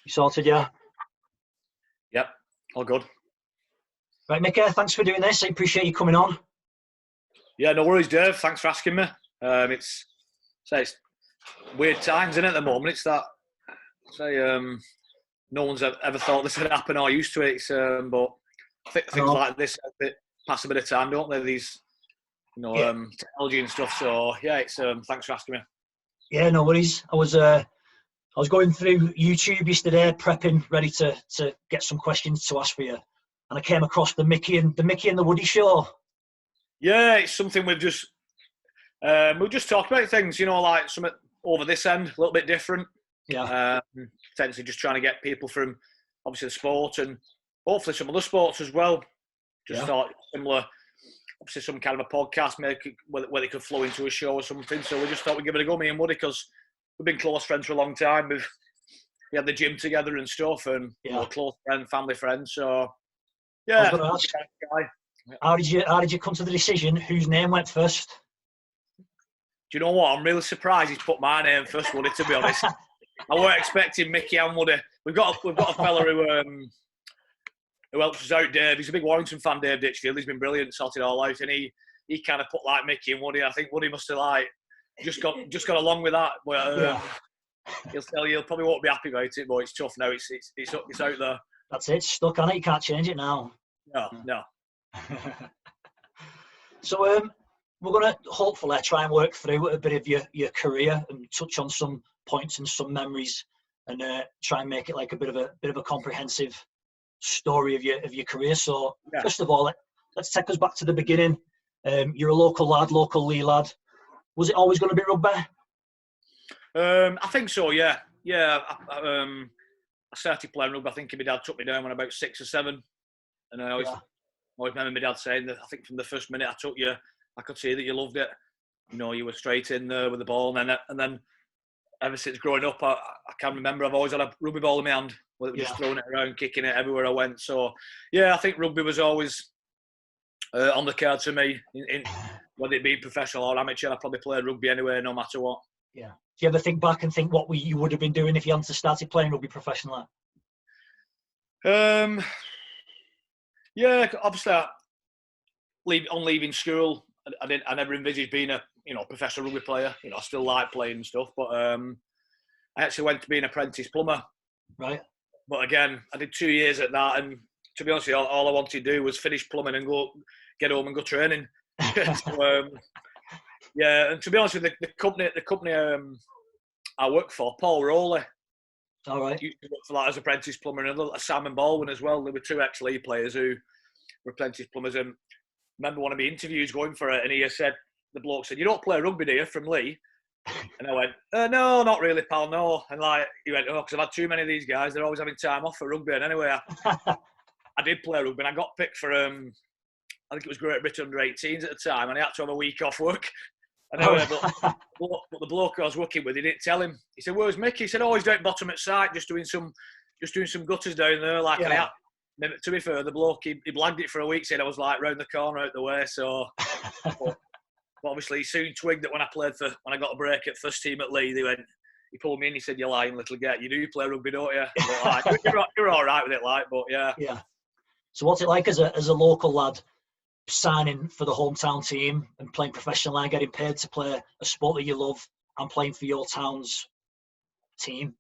You sorted, yeah? Yep, all good. Right, Mickey, thanks for doing this. I appreciate you coming on. Yeah, no worries, Dave. Thanks for asking me. It's weird times, isn't it, at the moment? It's that, no one's ever thought this would happen or used to it. But things like this pass a bit of time, don't they? These, technology and stuff. So, yeah, it's thanks for asking me. Yeah, no worries. I was going through YouTube yesterday, prepping, ready to get some questions to ask for you, and I came across the Mickey and the Woody show. Yeah, it's something we've just talked about things, like something over this end, a little bit different. Yeah. Potentially just trying to get people from obviously the sport and hopefully some other sports as well. Just thought similar, obviously some kind of a podcast, where they could flow into a show or something. So we just thought we'd give it a go, me and Woody, because we've been close friends for a long time. We had the gym together and stuff, and close friend, family friends. So yeah. I was going to ask, how did you come to the decision whose name went first? Do you know what? I'm really surprised he's put my name first, Woody, to be honest. I weren't expecting Mickey and Woody. We've got a fella who helps us out, Dave. He's a big Warrington fan, Dave Ditchfield. He's been brilliant, sorted it all out, and he kind of put like Mickey and Woody. I think Woody must have just got along with that. But he'll tell you, he probably won't be happy about it, but it's tough now. It's out there. That's it. Stuck on it. You can't change it now. No. So we're going to hopefully try and work through a bit of your career and touch on some points and some memories, and try and make it like a bit of a comprehensive story of your career. So first of all, let's take us back to the beginning. You're a local lad, local Leigh lad. Was it always going to be rugby? I think so. Yeah. I started playing rugby. I think my dad took me down when I was about 6 or 7, and I always remember my dad saying that I think from the first minute I took you, I could see that you loved it. You were straight in there with the ball, and then ever since growing up, I can remember I've always had a rugby ball in my hand, just throwing it around, kicking it everywhere I went. So yeah, I think rugby was always on the cards for me. In whether it be professional or amateur, I probably played rugby anyway, no matter what. Yeah. Do you ever think back and think what you would have been doing if you hadn't started playing rugby professionally? Yeah, obviously, leaving school, I never envisaged being a professional rugby player. I still like playing and stuff, but I actually went to be an apprentice plumber. Right. But again, I did 2 years at that, and to be honest with you, all I wanted to do was finish plumbing and get home and go training. So, and to be honest with you, the company I work for, Paul Rowley. All right. Used to work for that as apprentice plumber, and a Sam and Baldwin as well. There were 2 ex-Leigh players who were apprentice plumbers. And I remember one of my interviews going for it, and the bloke said, "You don't play rugby, do you, from Leigh?" And I went, "No, not really, pal, no." And he went, "Oh, because I've had too many of these guys. They're always having time off for rugby." And anyway, I did play rugby, and I got picked for, I think it was Great Britain under 18s at the time, and I had to have a week off work. And anyway, but the bloke I was working with, he didn't tell him. He said, "Where's Mickey?" He said, "Oh, he's down bottom at site, just doing some gutters down there." To be fair, the bloke, he blagged it for a week, said I was like round the corner out the way. So, but obviously, he soon twigged that when I got a break at first team at Leigh, he pulled me in. He said, "You lying little get, you do play rugby, don't you?" But, you're all right with it, but yeah. Yeah. So what's it like as a local lad signing for the hometown team and playing professionally and getting paid to play a sport that you love and playing for your town's team?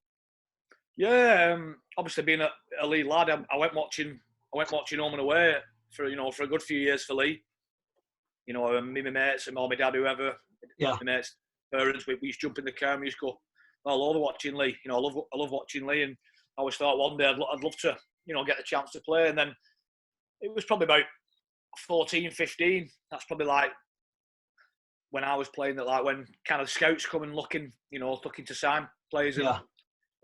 Yeah, obviously being a Leigh lad, I went watching home and away for a good few years for Leigh. Me, my mates, and all my dad, whoever. Yeah. My mates' parents, we used to jump in the car and we used to go all over watching Leigh. I love watching Leigh, and I always thought one day I'd love to get the chance to play. And then it was probably about 14, 15. That's probably like when I was playing, that like when kind of scouts come and looking to sign players. Yeah.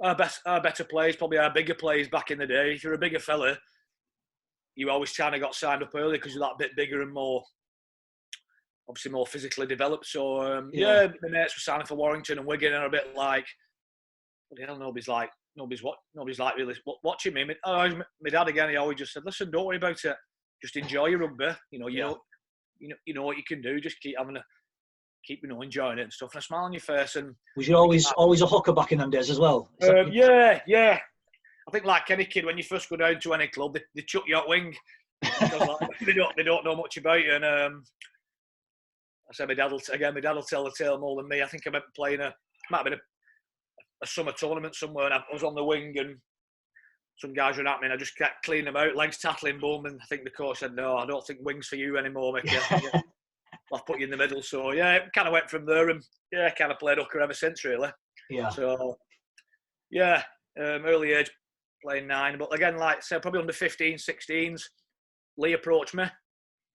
Our better players, probably our bigger players back in the day. If you're a bigger fella, you always kind of got signed up early because you're that bit bigger and more physically developed. So my mates were signing for Warrington and Wigan, and a bit like, what the hell? Nobody's really watching me. My dad again. He always just said, "Listen, don't worry about it. Just enjoy your rugby. You know what you can do. Just keep enjoying it and stuff, and a smile on your face." And was you always a hooker back in them days as well? Yeah. I think like any kid, when you first go down to any club, they chuck you out wing because like, they don't know much about you. And I said my dad will tell the tale more than me. I think I remember playing might have been a summer tournament somewhere, and I was on the wing and some guys were at me, and I just kept cleaning them out, legs tackling, boom. And I think the coach said, "No, I don't think wings for you anymore, Mickey. I'll put you in the middle." So yeah, it kind of went from there, and yeah, kind of played hooker ever since, really. Yeah. So yeah, early age playing 9, but again, like I said, probably under 15, 16s. Lee approached me,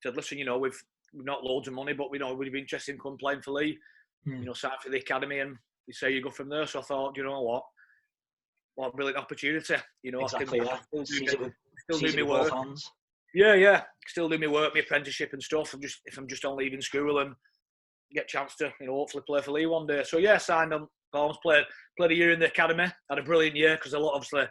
said, "Listen, we've not loads of money, but we'd be interested in coming playing for Lee. Sign for the academy, and you say you go from there." So I thought, you know what a brilliant opportunity. Exactly. I can still do my work. Yeah, still do my work, my apprenticeship and stuff. If I'm just on leaving school and get a chance to, hopefully play for Lee one day. So yeah, signed on. Palms, played a year in the academy. Had a brilliant year because obviously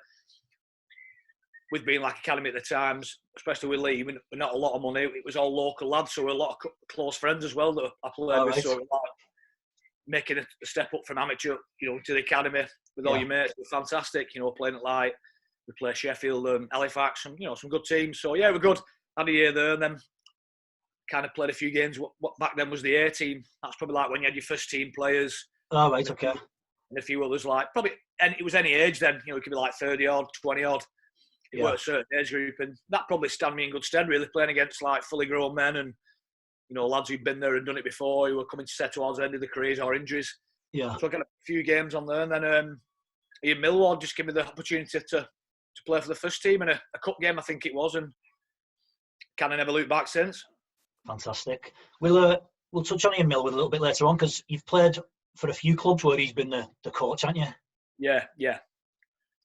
with being like academy at the times, especially with Lee, we're not a lot of money. It was all local lads, so we're a lot of close friends as well that I played with. Right. So making a step up from amateur, to the academy with all your mates was fantastic. Playing at we play Sheffield, Halifax, and some good teams. So yeah, we're good. Had a year there, and then kind of played a few games. What back then was the A team. That's probably like when you had your first team players. Oh right, okay. And a few others and it was any age then. It could be like 30 odd, 20 odd. It was a certain age group, and that probably stand me in good stead. Really playing against like fully grown men and lads who'd been there and done it before, who were coming to set towards the end of their careers or injuries. Yeah. So I got a few games on there, and then Ian Millwall just gave me the opportunity to play for the first team in a cup game, I think it was, and kind of never looked back since. Fantastic. We'll touch on Ian Millwall a little bit later on because you've played for a few clubs where he's been the coach, haven't you? Yeah.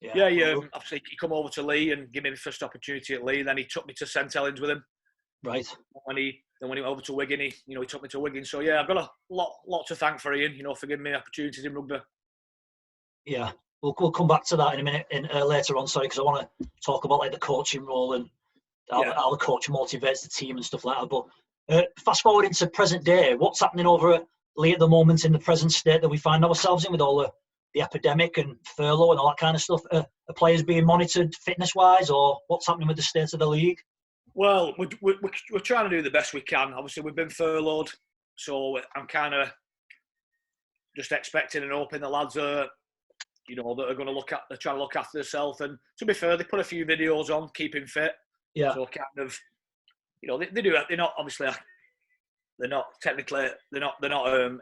Obviously, he come over to Lee and gave me the first opportunity at Lee. Then he took me to St Helens with him. Right. When he went over to Wigan, he took me to Wigan. So yeah, I've got a lot to thank for Ian, for giving me opportunities in rugby. Yeah, we'll come back to that in a minute later on. Sorry, because I want to talk about like the coaching role and how the coach motivates the team and stuff like that. But fast forward into present day, what's happening over at Lee at the moment in the present state that we find ourselves in with all the epidemic and furlough and all that kind of stuff? Are players being monitored fitness-wise, or what's happening with the state of the league? Well, we're trying to do the best we can. Obviously, we've been furloughed, so I'm kind of just expecting and hoping the lads are, that are going to they're trying to look after themselves. And to be fair, they put a few videos on, keeping fit. Yeah. So kind of, they do. They're not obviously. They're not technically. They're not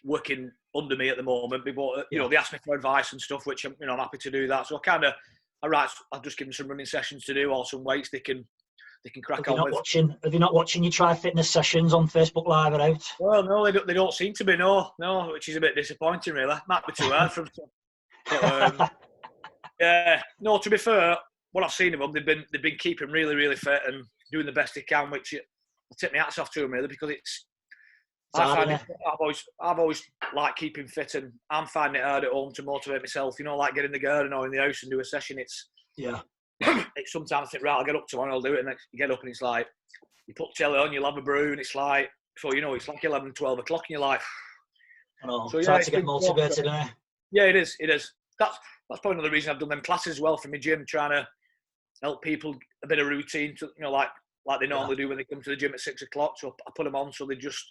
working under me at the moment. But they ask me for advice and stuff, which I'm happy to do that. So I've just given some running sessions to do, or some weights they can crack on with. Have you not watching your Try Fitness sessions on Facebook Live or out? Well, no, they don't seem to be. No, which is a bit disappointing, really. Might be too hard for them. But, yeah, no. To be fair, what I've seen of them, they've been keeping really, really fit and doing the best they can. Which I tip my hats off to them, really, because I've always liked keeping fit, and I'm finding it hard at home to motivate myself. Like get in the garden or in the house and do a session. It's sometimes I think, right, I'll get up tomorrow and I'll do it, and then you get up and it's like you put telly on, you'll have a brew, and it's like it's like 11, 12 o'clock, and you're like, so it's hard to get motivated, isn't it? Yeah, it is. That's probably another reason I've done them classes as well for my gym, trying to help people a bit of routine to like they normally do when they come to the gym at 6 o'clock. So I put them on so they just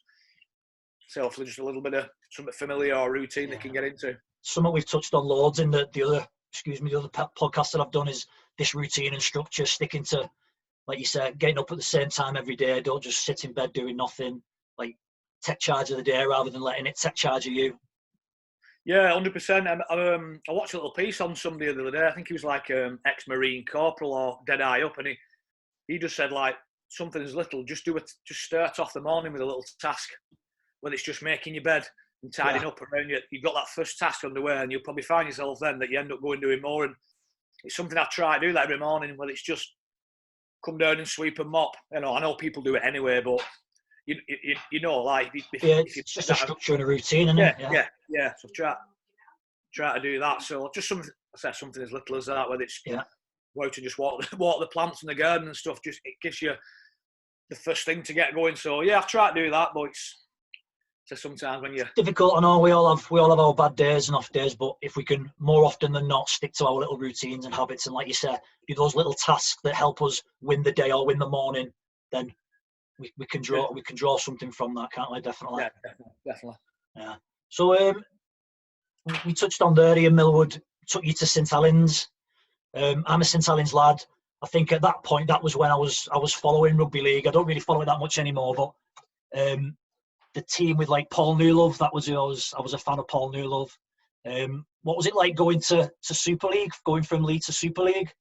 hopefully just a little bit of something familiar or routine they can get into. Something we've touched on loads in the other podcast that I've done is this routine and structure, sticking to, like you said, getting up at the same time every day. Don't just sit in bed doing nothing. Like, take charge of the day rather than letting it take charge of you. Yeah, 100%. I watched a little piece on somebody the other day. I think he was like ex-Marine corporal or dead eye up, and he just said like something as little. Just start off the morning with a little task, whether it's just making your bed and tidying up around you. You've got that first task underway, and you'll probably find yourself then that you end up going doing more. And it's something I try to do that every morning, whether it's just come down and sweep and mop. I know people do it anyway, but like it's just a structure and a routine, isn't it? Yeah. So try to do that. So just something as little as that, whether it's go out and just water the plants in the garden and stuff. Just it gives you the first thing to get going. So yeah, I've tried to do that, but So sometimes when you difficult. I know we all have our bad days and off days, but if we can more often than not stick to our little routines and habits, and like you said, do those little tasks that help us win the day or win the morning, then we can draw something from that, can't we? Definitely. Yeah, definitely. Yeah. So we touched on there. Ian Millwood took you to St Helens. I'm a St Helens lad. I think at that point that was when I was following rugby league. I don't really follow it that much anymore, but the team with like Paul Newlove, that was who I was a fan of Paul Newlove. What was it like going to Super League, going from League to Super League?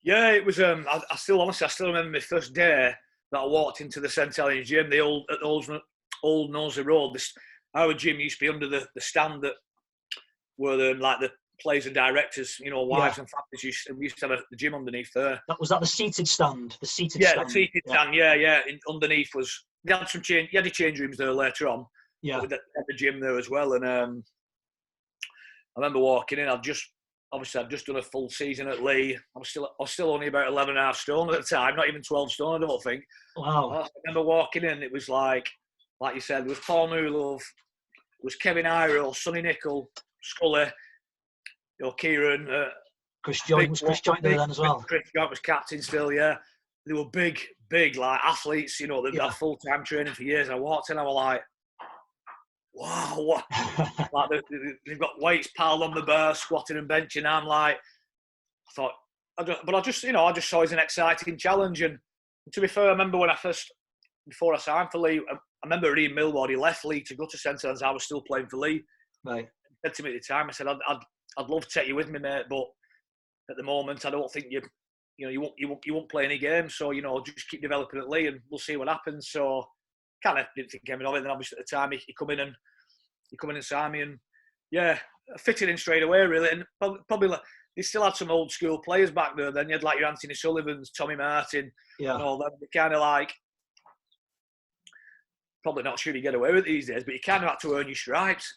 Yeah, it was. I still remember my first day that I walked into the St Helens gym, the old Knowsley Road. Our gym used to be under the stand that were like the players and directors, wives and families. We used to have the gym underneath there. Was that the seated stand? The seated stand. Yeah, the seated stand. Yeah. Underneath was they had some change. You had the change rooms there later on. Yeah. But had the gym there as well, and I remember walking in. I'd just done a full season at Lee. I was still only about 11.5 stone at the time, not even 12 stone, I don't think. Wow. I remember walking in. It was like you said, there was Paul Newlove, there was Kevin Iro, Sonny Nicol, Scully, Kieran. Chris Joint there then as well. Chris Joint was captain still, yeah. They were big like athletes, that had full-time training for years. I walked in, I was like, wow, what? Like they've got weights piled on the bar, squatting and benching. I'm like, I just saw it as an exciting challenge. And to be fair, I remember before I signed for Lee, I remember Ian Millward, he left Lee to go to St Helens. I was still playing for Lee. Right. He said to me at the time, I said, I'd love to take you with me, mate, but at the moment, I don't think you won't play any games. So, just keep developing at Lee and we'll see what happens. So, kind of didn't think anything of it. Then obviously at the time, he come in and signed me, and yeah, I fitted in straight away really. And probably like, they still had some old school players back there. Then you had like your Anthony Sullivans, Tommy Martin, and all them. They kind of like, probably not sure you get away with it these days, but you kind of had to earn your stripes.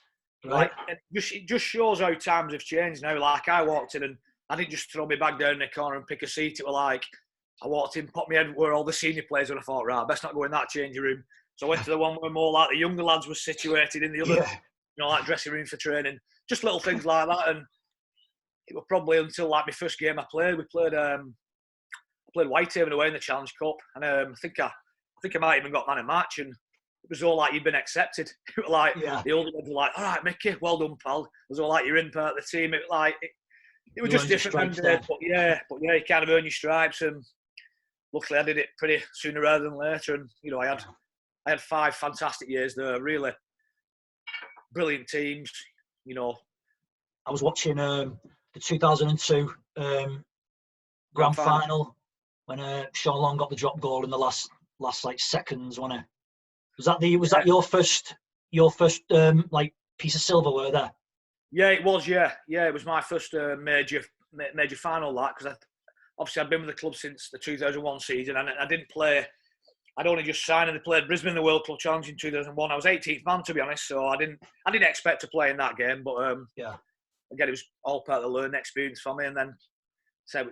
Right. Like it just shows how times have changed now. Like I walked in and I didn't just throw my bag down in the corner and pick a seat. It was like I walked in, popped my head where all the senior players were, and I thought, right, best not go in that changing room. So I went to the one where more like the younger lads were situated in the other, like dressing room for training. Just little things like that. And it was probably until like my first game I played. We played Whitehaven away in the Challenge Cup, and I think I might even got man of match, and it was all like you'd been accepted. It was like the older ones were like, all right, Mickey, well done, pal. It was all like you're in part of the team. It was like it was just different. But you kind of earn your stripes, and luckily I did it pretty sooner rather than later. And I had 5 fantastic years there, really brilliant teams. I was watching the 2002 grand final when Sean Long got the drop goal in the last like seconds. Was that your first like piece of silverware there? Yeah, it was. Yeah, it was my first major final. That because obviously I'd been with the club since the 2001 season, and I didn't play. I'd only just signed, and they played Brisbane in the World Club Challenge in 2001. I was 18th man, to be honest, so I didn't expect to play in that game. But again, it was all part of the learning experience for me. And then, I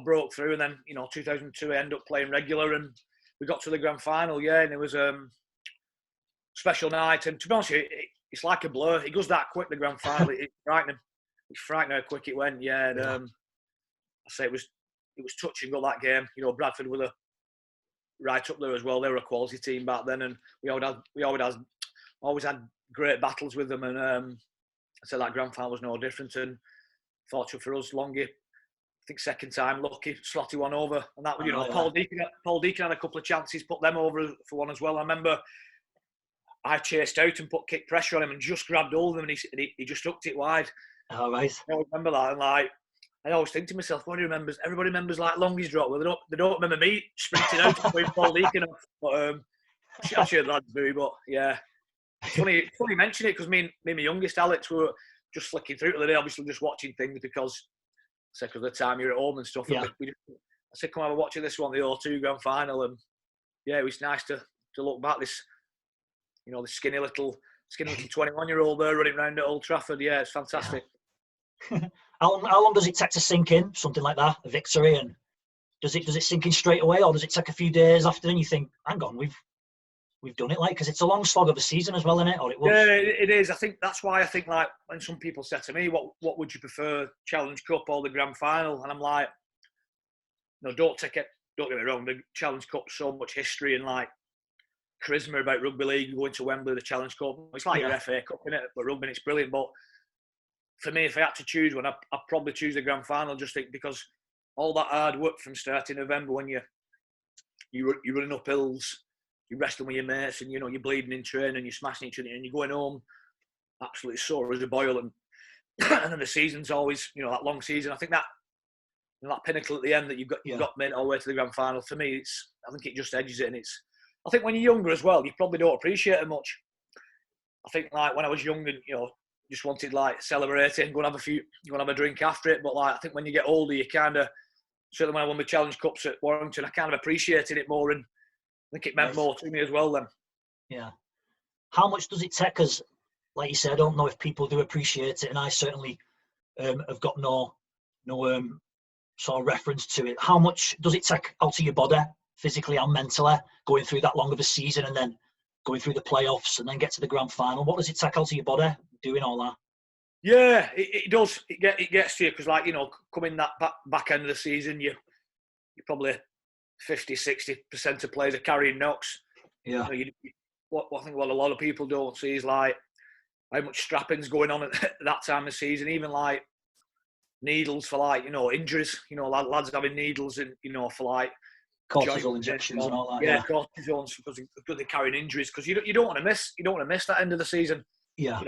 broke through, and then 2002 I ended up playing regular, and we got to the grand final. Yeah, and it was a special night. And to be honest, it's like a blur. It goes that quick. The grand final, it's frightening. It's frightening how quick it went. Yeah, and I say it was touch and go that game. Bradford were right up there as well. They were a quality team back then, and we always had great battles with them. And I said that grand final was no different. And fortunate for us, Longy, I think second time lucky, slotted one over, and that was Paul Deacon had a couple of chances, put them over for one as well. I remember I chased out and put kick pressure on him and just grabbed hold of him, and he just hooked it wide. Oh, right. I always remember that, and like I always think to myself, everybody remembers like Longy's drop. Well, they don't remember me sprinting out and putting Paul Deacon off. But I'm sure the lads do. But yeah, it's funny you mention it because me and my youngest Alex were just flicking through the day, obviously just watching things because of the time you're at home and stuff. Yeah. And I said, come on, we're watching this one, the O2 grand final, and yeah, it was nice to look back. This the skinny little 21-year-old there running around at Old Trafford. Yeah, it's fantastic. How long does it take to sink in something like that, a victory? And does it sink in straight away, or does it take a few days after? And you think, hang on, we've we've done it like, because it's a long slog of a season as well, isn't it? Or it was. Yeah, it is. I think that's why I think like when some people said to me, "What would you prefer, Challenge Cup or the Grand Final?" And I'm like, "No, don't get me wrong. The Challenge Cup's so much history and like charisma about rugby league. Going to Wembley, the Challenge Cup, it's like your FA Cup, innit? But rugby, it's brilliant. But for me, if I had to choose one, I'd probably choose the Grand Final. Just think because all that hard work from starting November when you're running up hills, you're wrestling with your mates, and you're bleeding in training, and you're smashing each other, and you're going home absolutely sore as a boil, and and then the season's always that long season. I think that that pinnacle at the end that you've got made all the way to the Grand Final. For me, I think it just edges it, and I think when you're younger as well, you probably don't appreciate it much. I think like when I was young and just wanted like celebrating, go and have a drink after it. But like I think when you get older, you kind of, certainly when I won the Challenge Cups at Warrington, I kind of appreciated it more, and I think it meant more to me as well then. Yeah. How much does it take? Because, like you said, I don't know if people do appreciate it, and I certainly have got no sort of reference to it. How much does it take out of your body, physically and mentally, going through that long of a season and then going through the playoffs and then get to the Grand Final? What does it take out of your body doing all that? Yeah, it does. It gets to you because, like, coming that back end of the season, you're probably 50-60% of players are carrying knocks. Yeah. What I think what a lot of people don't see is like how much strapping's going on at that time of season. Even like needles for like injuries. Lads having needles and for like cortisol injections and all that. Yeah, cortisone because they're carrying injuries. Because you don't want to miss. You don't want to miss that end of the season. Yeah.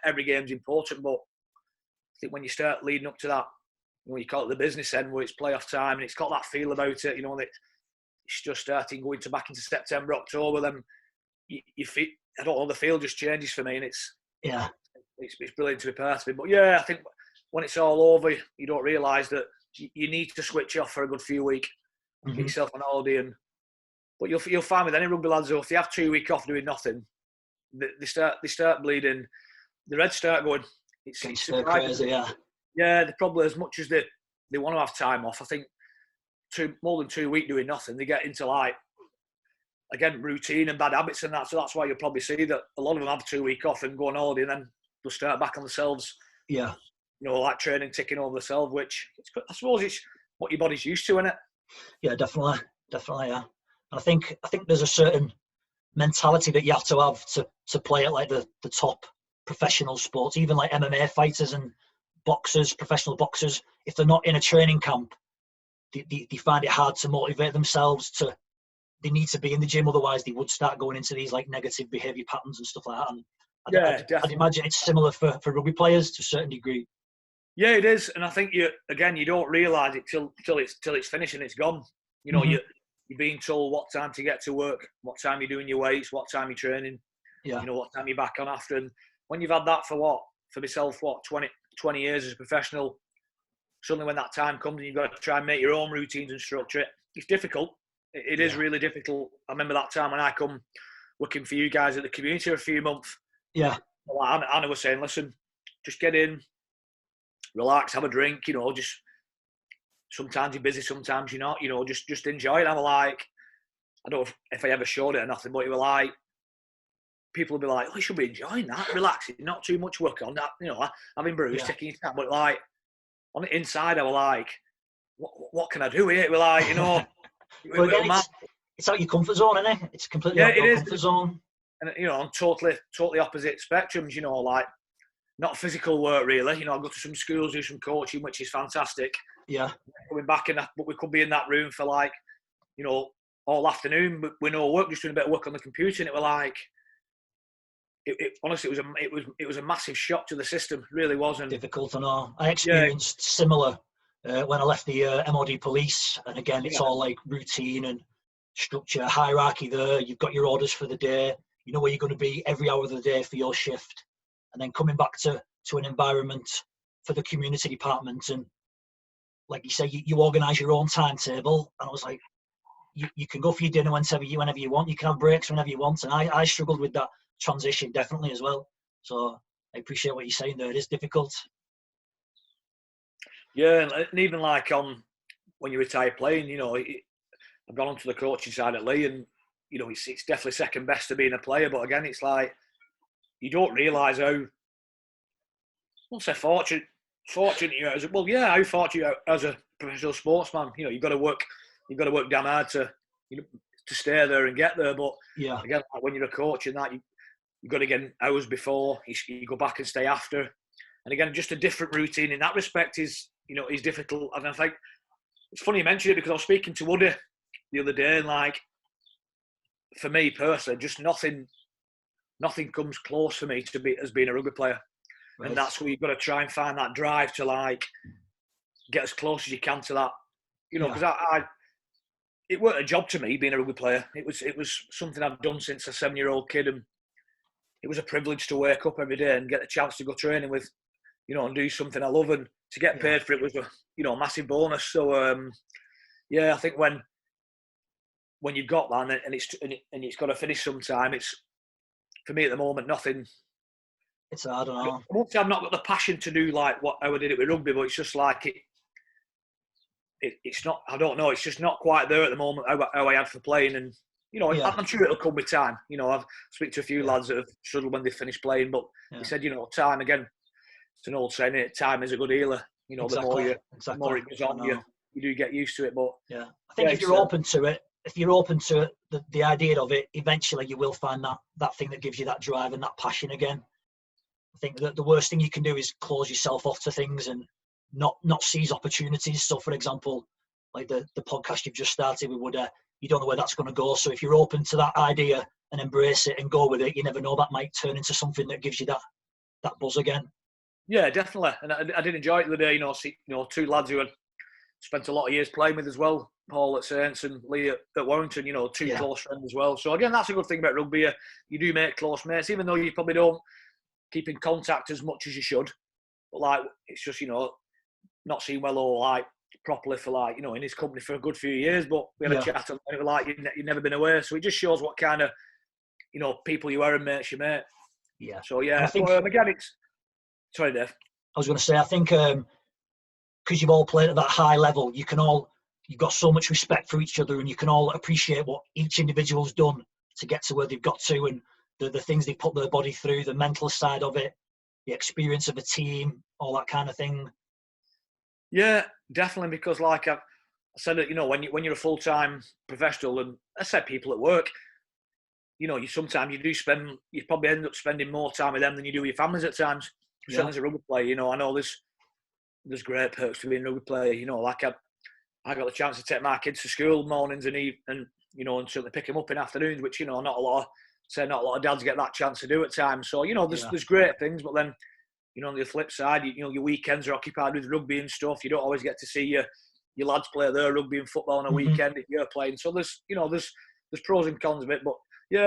Every game's important, but I think when you start leading up to that, you call it the business end, where it's playoff time and it's got that feel about it. That it's just starting going back into September, October. Then you feel, I don't know, the feel just changes for me, and it's brilliant to be part of it. But yeah, I think when it's all over, you don't realise that you need to switch off for a good few weeks, get yourself on holiday, but you'll find with any rugby lads, though, if they have 2 weeks off doing nothing, they start bleeding, the reds start going. It's crazy, yeah. Yeah, they probably, as much as they want to have time off, I think more than 2 weeks doing nothing, they get into like, again, routine and bad habits and that. So that's why you'll probably see that a lot of them have 2 weeks off and go on holiday, and then they'll start back on themselves. Yeah. Like training ticking over themselves, which I suppose it's what your body's used to, isn't it? Yeah, definitely, yeah. And I think there's a certain mentality that you have to play at like the top professional sports, even like MMA fighters and boxers, professional boxers. If they're not in a training camp, they find it hard to motivate themselves to. They need to be in the gym, otherwise they would start going into these like negative behaviour patterns and stuff like that. And I'd imagine it's similar for rugby players to a certain degree. Yeah, it is, and I think you don't realise it till it's finished and it's gone. You're being told what time to get to work, what time you're doing your weights, what time you're training. Yeah. What time you're back on after. And when you've had that for myself, 20 years as a professional, suddenly when that time comes and you've got to try and make your own routines and structure it, it's difficult. It is really difficult. I remember that time when I come working for you guys at the community for a few months. Yeah. Anna was saying, listen, just get in, relax, have a drink, just sometimes you're busy, sometimes you're not, just enjoy it. I'm like, I don't know if I ever showed it or nothing, but it was like, people would be like, oh, you should be enjoying that, relaxing, not too much work on that, having brews, taking your time. But like, on the inside, I was like, what can I do here? We're like, well, again, it's out your comfort zone, isn't it? It's completely out your comfort zone. And, on totally opposite spectrums, like, not physical work, really. I go to some schools, do some coaching, which is fantastic. Yeah. Coming back but we could be in that room for like, all afternoon, but with no work, just doing a bit of work on the computer, and it was like, honestly, it was a massive shock to the system. It really was. And difficult, I know. I experienced similar when I left the MOD police, and again, it's all like routine and structure, hierarchy there. You've got your orders for the day. You know where you're going to be every hour of the day for your shift. And then coming back to an environment for the community department, and like you say, you organise your own timetable. And I was like, you can go for your dinner whenever you want. You can have breaks whenever you want. And I struggled with that transition definitely as well. So I appreciate what you're saying there. It is difficult. Yeah, and even like when you retire playing, I've gone onto the coaching side at Lee, and it's definitely second best to being a player. But again, it's like you don't realise how, I won't say fortunate you are how fortunate you are as a professional sportsman. You've got to work damn hard to stay there and get there. But again, like when you're a coach and that, you've got to get hours before, you go back and stay after. And again, just a different routine in that respect is difficult. And I think it's funny you mention it, because I was speaking to Woody the other day, and like, for me personally, just nothing comes close for me to be as being a rugby player. Right. And that's where you've got to try and find that drive to like get as close as you can to that. Because it weren't a job to me being a rugby player. It was something I've done since a 7-year-old kid, and it was a privilege to wake up every day and get the chance to go training with, and do something I love, and to get paid for it was a massive bonus. So I think when you've got that and it's got to finish sometime, it's, for me at the moment, nothing. It's hard, I don't know. I won't say I've not got the passion to do like how I did it with rugby, but it's just like it's not. I don't know. It's just not quite there at the moment how I had for playing, and I'm sure it'll come with time. I've speak to a few lads that have struggled when they finish playing, but they said time again. It's an old saying, time is a good healer. Exactly. The more it goes on, you do get used to it. But I think if you're open to it, the idea of it, eventually you will find that thing that gives you that drive and that passion again. I think that the worst thing you can do is close yourself off to things and not seize opportunities. So, for example, like the podcast you've just started with Wood, you don't know where that's going to go. So if you're open to that idea and embrace it and go with it, you never know, that might turn into something that gives you that buzz again. Yeah, definitely. And I did enjoy it the other day, two lads who had spent a lot of years playing with as well, Paul at Saints and Lee at Warrington, two close friends as well. So again, that's a good thing about rugby. You do make close mates, even though you probably don't keep in contact as much as you should. But like, it's just, not seen well or like properly for like, in his company for a good few years, but we had a chat and it was like you've never been away. So it just shows what kind of, people you are and mates you make. Yeah. So I think, again, it's, sorry, Dave. I was going to say, I think because you've all played at that high level, you've got so much respect for each other, and you can all appreciate what each individual's done to get to where they've got to, and the things they've put their body through, the mental side of it, the experience of a team, all that kind of thing. Yeah, definitely, because like I said, when you're a full-time professional, and I said people at work, you probably end up spending more time with them than you do with your families at times. Certainly as a rugby player, I know there's great perks to being a rugby player. Like I got the chance to take my kids to school mornings and certainly pick them up in afternoons, which not a lot of dads get that chance to do at times. So there's great things, but then on the flip side, your weekends are occupied with rugby and stuff. You don't always get to see your lads play their rugby and football on a weekend if you're playing. So there's pros and cons of it, but you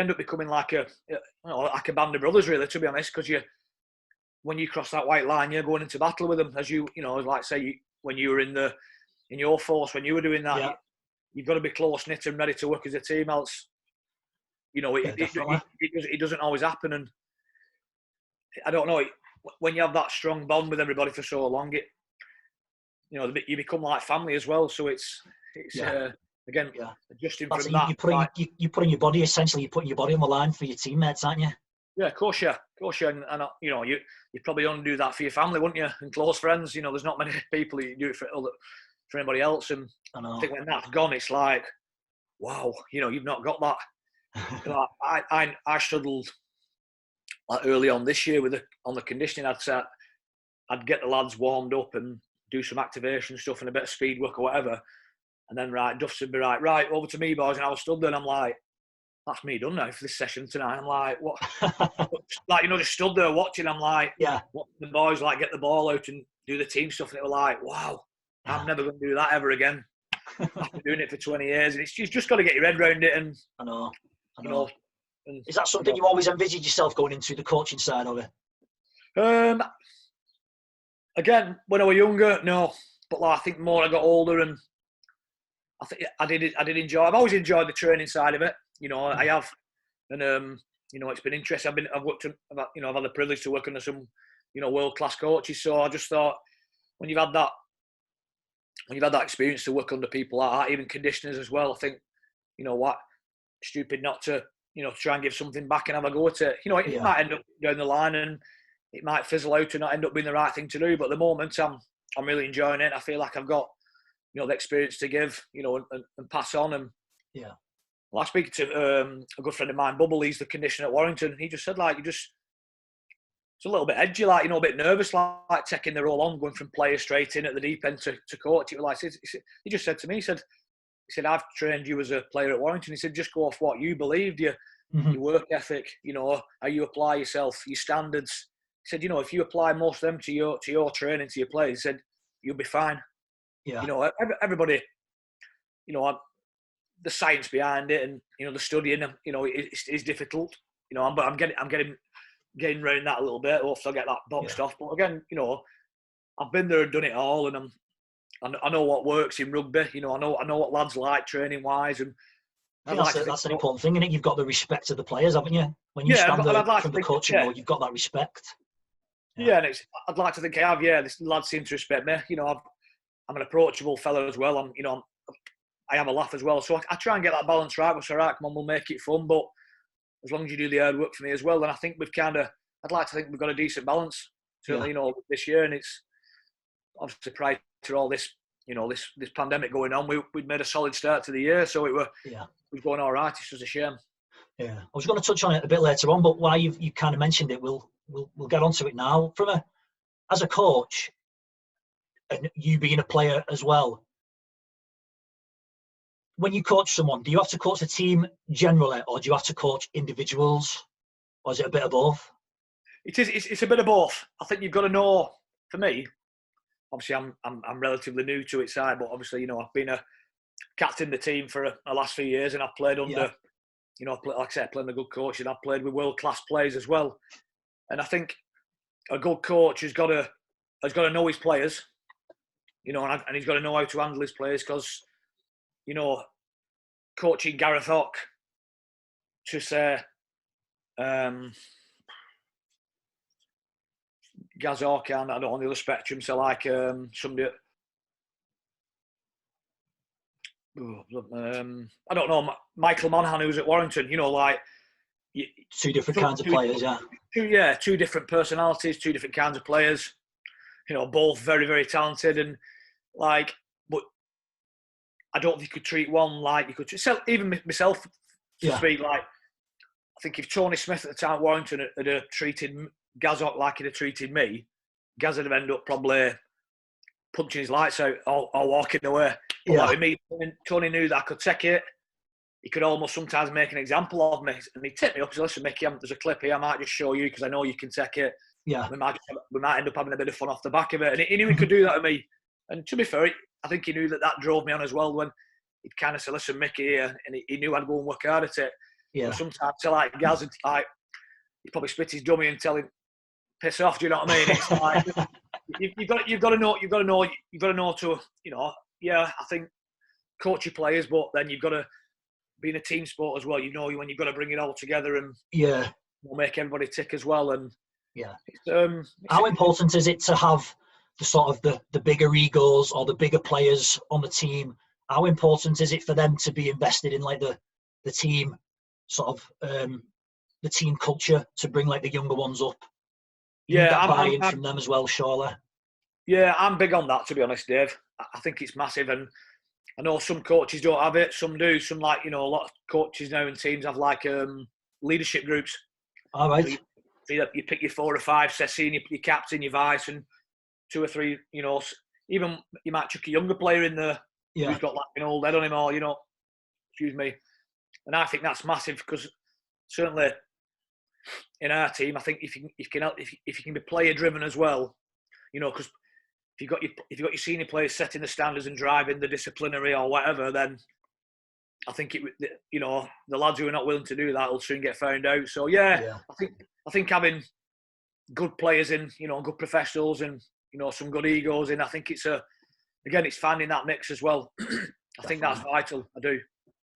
end up becoming like a band of brothers, really, to be honest, because when you cross that white line, you're going into battle with them, as like say when you were in your force, when you were doing that, you've got to be close knit and ready to work as a team, else it doesn't always happen. And I don't know, when you have that strong bond with everybody for so long, you become like family as well. So it's again, adjusting from that. You're putting your body, essentially, you're putting your body on the line for your teammates, aren't you? Yeah, of course, yeah. And you probably only do that for your family, wouldn't you? And close friends. There's not many people who do it for anybody else. And I think when that's gone, it's like, wow, you've not got that. I struggled like early on this year on the conditioning. I'd get the lads warmed up and do some activation stuff and a bit of speed work or whatever. And then Duffs would be right, over to me, boys. And I was stood there and I'm like, that's me done now for this session tonight. I'm like, what? Like, just stood there watching. I'm like, what the boys like get the ball out and do the team stuff. And it was like, wow, I'm never going to do that ever again. I've been doing it for 20 years. And you've just got to get your head around it. And I know. Is that something you always envisaged yourself going into, the coaching side of it? Again, when I was younger, no. But I think more I got older, and I think I did enjoy. I've always enjoyed the training side of it. I have, and it's been interesting. I've had the privilege to work under some, world class coaches. So I just thought, when you've had that experience to work under people like that, even conditioners as well, I think you know what, stupid not to, you know, try and give something back and have a go at it. You know, it might end up down the line and it might fizzle out and not end up being the right thing to do. But at the moment, I'm really enjoying it. I feel like I've got, you know, the experience to give, you know, and pass on. And well, I speak to a good friend of mine, Bubble. He's the conditioner at Warrington. He just said, like, it's a little bit edgy, like, you know, a bit nervous, like taking the role on, going from player straight in at the deep end to coach. He just said to me, he said, I've trained you as a player at Warrington. He said, just go off what you believed, your work ethic, you know, how you apply yourself, your standards. He said, you know, if you apply most of them to your training, to your players, he said, you'll be fine. Yeah. You know, everybody, you know, the science behind it and, you know, the studying, you know, it's difficult. You know, but I'm getting around that a little bit. Hopefully I'll get that boxed off. But again, you know, I've been there and done it all, and I know what works in rugby. You know, I know what lads like training wise, and that's an important thing, isn't it? You've got the respect of the players, haven't you? When you stand there from the coaching role, you've got that respect. Yeah, and I'd like to think I have. Yeah, this lad seems to respect me. You know, I'm an approachable fella as well. I have a laugh as well. So I try and get that balance right. We're right, come on, we'll make it fun, but as long as you do the hard work for me as well, then I think I'd like to think we've got a decent balance, certainly, you know, this year. And it's obviously prior to all this, you know, this pandemic going on, we'd made a solid start to the year. So it was going all right. It's just a shame. Yeah. I was going to touch on it a bit later on, but while you kind of mentioned it, we'll get onto it now. As a coach, and you being a player as well, when you coach someone, do you have to coach a team generally, or do you have to coach individuals, or is it a bit of both? It's a bit of both. I think you've got to know. For me, obviously, I'm relatively new to it side, but obviously, you know, I've been a captain the team for the last few years, and I've played under, you know, like I said, playing a good coach, and I've played with world class players as well. And I think a good coach has got to know his players, you know, and he's got to know how to handle his players, because, you know, coaching Gareth Hock to say, Gaz Orkan, I don't know, on the other spectrum, so like somebody, I don't know, Michael Monaghan, who's at Warrington, you know, like two different kinds of players, two different personalities, two different kinds of players, you know, both very, very talented, and like, but I don't think you could treat one like you could treat, even myself, to speak, like, I think if Tony Smith at the time at Warrington had treated Gaz like he'd have treated me, Gaz would have ended up probably punching his lights out or walking away. But like with me, Tony knew that I could take it. He could almost sometimes make an example of me, and he'd take me up and say, listen, Mickey, there's a clip here, I might just show you because I know you can take it. Yeah. We might end up having a bit of fun off the back of it. And he knew he could do that to me. And to be fair, I think he knew that drove me on as well, when he'd kind of say, listen, Mickey, and he knew I'd go and work hard at it. Yeah. But sometimes, like Gaz, he'd probably spit his dummy and tell him, piss off. Do you know what I mean? It's like you've got to know to, you know. Yeah, I think coach your players, but then you've got to be in a team sport as well. You know, when you've got to bring it all together and make everybody tick as well. And how important is it to have the sort of the bigger egos or the bigger players on the team? How important is it for them to be invested in like the team sort of the team culture, to bring like the younger ones up? You get buy-in from them as well, surely. Yeah, I'm big on that, to be honest, Dave. I think it's massive, and I know some coaches don't have it, some do. Some, like, you know, a lot of coaches now and teams have like leadership groups. All right. So you pick your 4 or 5, say senior, your captain, your vice, and 2 or 3, you know, even you might chuck a younger player in there who's got like an old head on him, or, you know, excuse me. And I think that's massive, because certainly in our team, I think if you can be player driven as well, you know, because if you've got your senior players setting the standards and driving the disciplinary or whatever, then I think you know, the lads who are not willing to do that will soon get found out. So I think having good players in, you know, good professionals and, you know, some good egos in, I think it's finding that mix as well. I think that's vital. I do.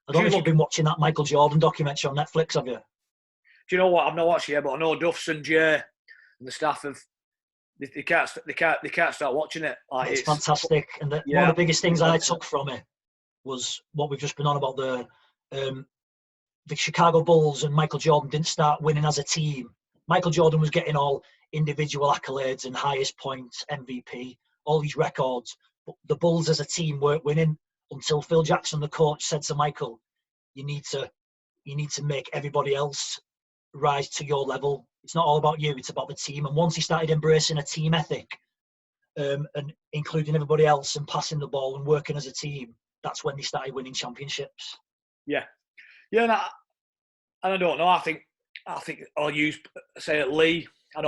I don't know if you've been watching that Michael Jordan documentary on Netflix, have you? Do you know what? I've not watched it yet, but I know Duffs and Jay and the staff have. They can't start watching it. Like, it's fantastic, and one of the biggest things I took from it was what we've just been on about, the the Chicago Bulls and Michael Jordan didn't start winning as a team. Michael Jordan was getting all individual accolades and highest points, MVP, all these records. But the Bulls as a team weren't winning until Phil Jackson, the coach, said to Michael, you need to make everybody else rise to your level. It's not all about you, it's about the team. And once he started embracing a team ethic, and including everybody else and passing the ball and working as a team, that's when they started winning championships. Yeah. And I don't know. I think I'll use, say, at Lee. I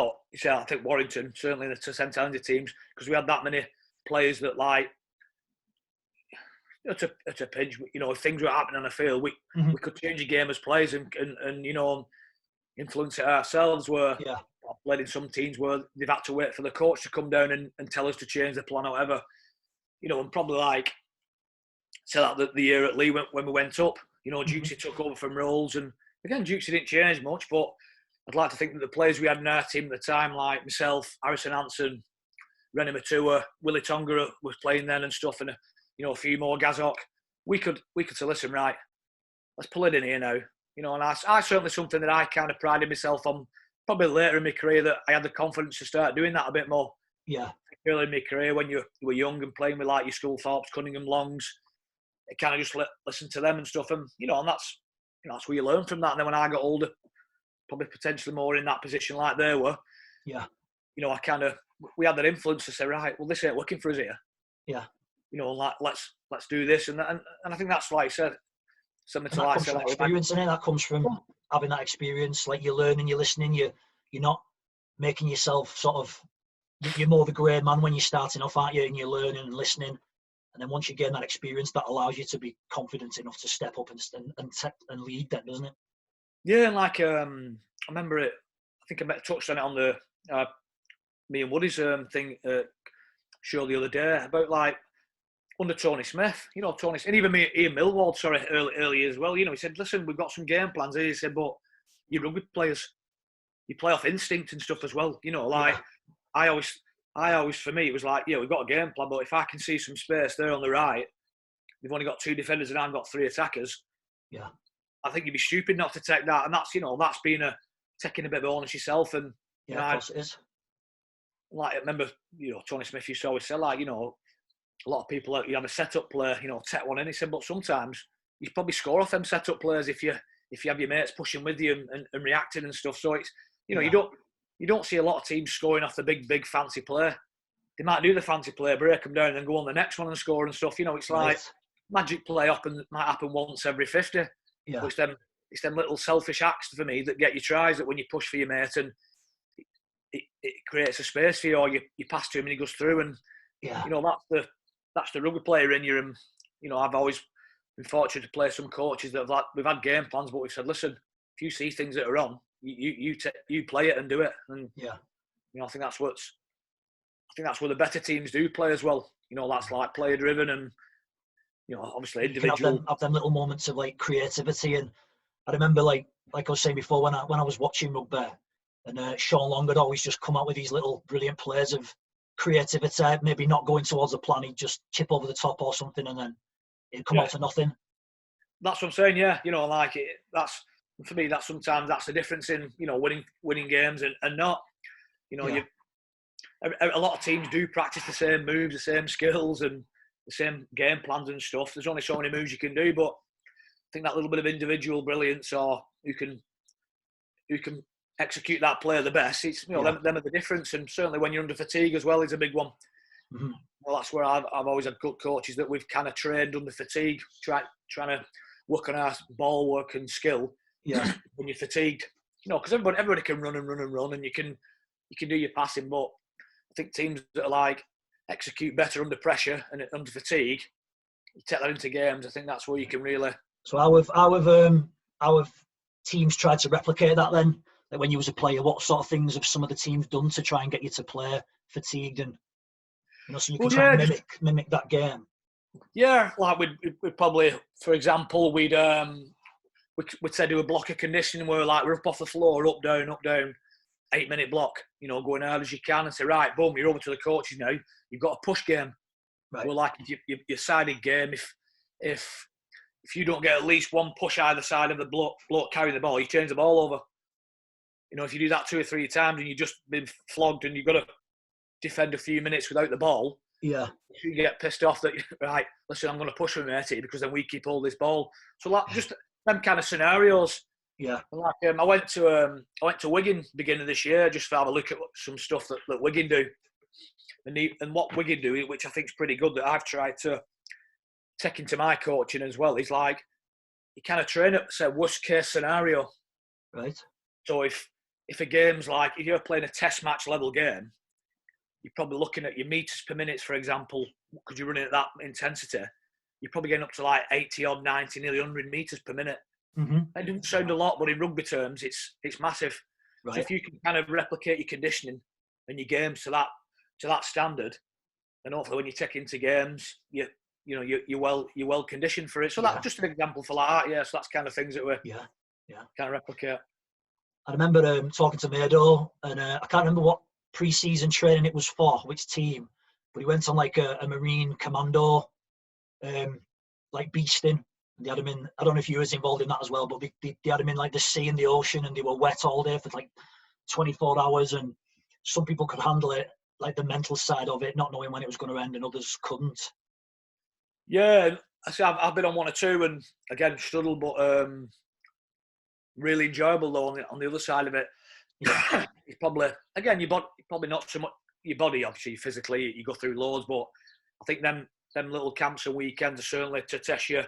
think Warrington, certainly the St Helens teams, because we had that many players that, like, at a pinch, if things were happening on the field, we could change the game as players and influence it ourselves. Where I've played in some teams where they've had to wait for the coach to come down and tell us to change the plan or whatever. And probably like, say that the year at Lee when we went up, Dukesy took over from Rolls, and again, Dukesy didn't change much, but I'd like to think that the players we had in our team at the time, like myself, Harrison Hansen, Rennie Matua, Willie Tonga was playing then and stuff, and a few more, Gazok, we could say, listen, right, let's pull it in here now. And I certainly something that I kind of prided myself on, probably later in my career, that I had the confidence to start doing that a bit more. Yeah. Early in my career, when you were young and playing with like your Sculthorpes, Cunningham, Longs, it kind of just listen to them and stuff, and and that's where you learn from that. And then when I got older, probably potentially more in that position like they were, we had that influence to say, right, well, this ain't working for us here. Yeah. Like let's do this, and I think that's, like I said, something to like experience, and that comes from having that experience. Like, you're learning, you're listening, you're not making yourself sort of. You're more of a grey man when you're starting off, aren't you? And you're learning and listening, and then once you gain that experience, that allows you to be confident enough to step up and lead. Then, doesn't it? Yeah, and like I remember it. I think I touched on it on the me and Woody's thing show the other day about, like, under Tony Smith, Tony, and even Ian Millwall, early as well. He said, listen, we've got some game plans here. He said, but you rugby players, you play off instinct and stuff as well. I always, for me, it was like, we've got a game plan, but if I can see some space there on the right, they've only got 2 defenders and I've got 3 attackers. Yeah. I think you'd be stupid not to take that. And that's, that's been taking a bit of onus yourself. And, of course it is. Like, I remember, Tony Smith used to always say, like, a lot of people, you have a set-up player, take one in. He said, but sometimes you probably score off them set-up players if you have your mates pushing with you and reacting and stuff. So it's, you don't see a lot of teams scoring off the big fancy player. They might do the fancy player, break them down, and then go on the next one and score and stuff. It's like magic play might happen once every 50. Yeah. But it's them little selfish acts for me that get you tries, that when you push for your mate and it creates a space for you, or you pass to him and he goes through, and that's the rugby player in you. And I've always been fortunate to play some coaches that we've had game plans, but we've said, listen, if you see things that are on, you play it and do it. And I think that's what the better teams do play as well. That's like player driven, and obviously individual. You can have them little moments of, like, creativity. And I remember, like I was saying before, when I was watching rugby, and Sean Long had always just come out with these little brilliant plays of creativity, maybe not going towards the plan, he'd just chip over the top or something, and then it'd come out to nothing. That's what I'm saying. Like, that's, for me, that's sometimes that's the difference in winning games and not. A lot of teams do practice the same moves, the same skills, and the same game plans and stuff. There's only so many moves you can do, but I think that little bit of individual brilliance, or who can execute that player the best, it's them are the difference. And certainly when you're under fatigue as well is a big one. Mm-hmm. Well, that's where I've always had good coaches that we've kind of trained under fatigue, trying to work on our ball work and skill. Yeah. When you're fatigued, because everybody can run, and you can do your passing, but I think teams that are like execute better under pressure and under fatigue, you take that into games. I think that's where you can really. So how have teams tried to replicate that then? Like, when you was a player, what sort of things have some of the teams done to try and get you to play fatigued, and so you can try and mimic that game? Yeah, like we'd probably, for example, we'd say do a block of conditioning where, like, we're up off the floor, up down, 8-minute block, going hard as you can, and say, right, boom, you're over to the coaches now. You've got a push game. Right. Well, like your sided game, if if you don't get at least one push either side of the bloke carrying the ball, you change the ball over. You know, if you do that 2 or 3 times and you've just been flogged and you've got to defend a few minutes without the ball, Yeah. You get pissed off that, right, listen, I'm going to push with matey because then we keep all this ball. So like, just them kind of scenarios. Yeah. Like I went to Wigan beginning of this year just to have a look at some stuff that Wigan do, and what Wigan do, which I think is pretty good that I've tried to take into my coaching as well. Is like you kind of train it, say worst case scenario. Right. So if a game's like if you're playing a test match level game, you're probably looking at your meters per minute, for example, because you're running at that intensity. You're probably getting up to like 80 odd, 90, nearly 100 meters per minute. Mm-hmm. It doesn't sound a lot, but in rugby terms, it's massive. Right. So if you can kind of replicate your conditioning and your games to that standard, and hopefully when you take into games, you're well conditioned for it. So that's just an example for like that. Yeah, so that's kind of things that we kind of replicate. I remember talking to Mado, and I can't remember what pre-season training it was for, which team, but he went on like a Marine commando, like beasting. They had him in, I don't know if you was involved in that as well, but they had him in like the sea and the ocean, and they were wet all day for like 24 hours, and some people could handle it, like the mental side of it, not knowing when it was going to end, and others couldn't. Yeah, I say I've been on 1 or 2, and again struggled, but really enjoyable though on the other side of it. Yeah. It's probably again your body, probably not so much your body. Obviously, physically you go through loads, but I think them little camps and weekends are certainly to test you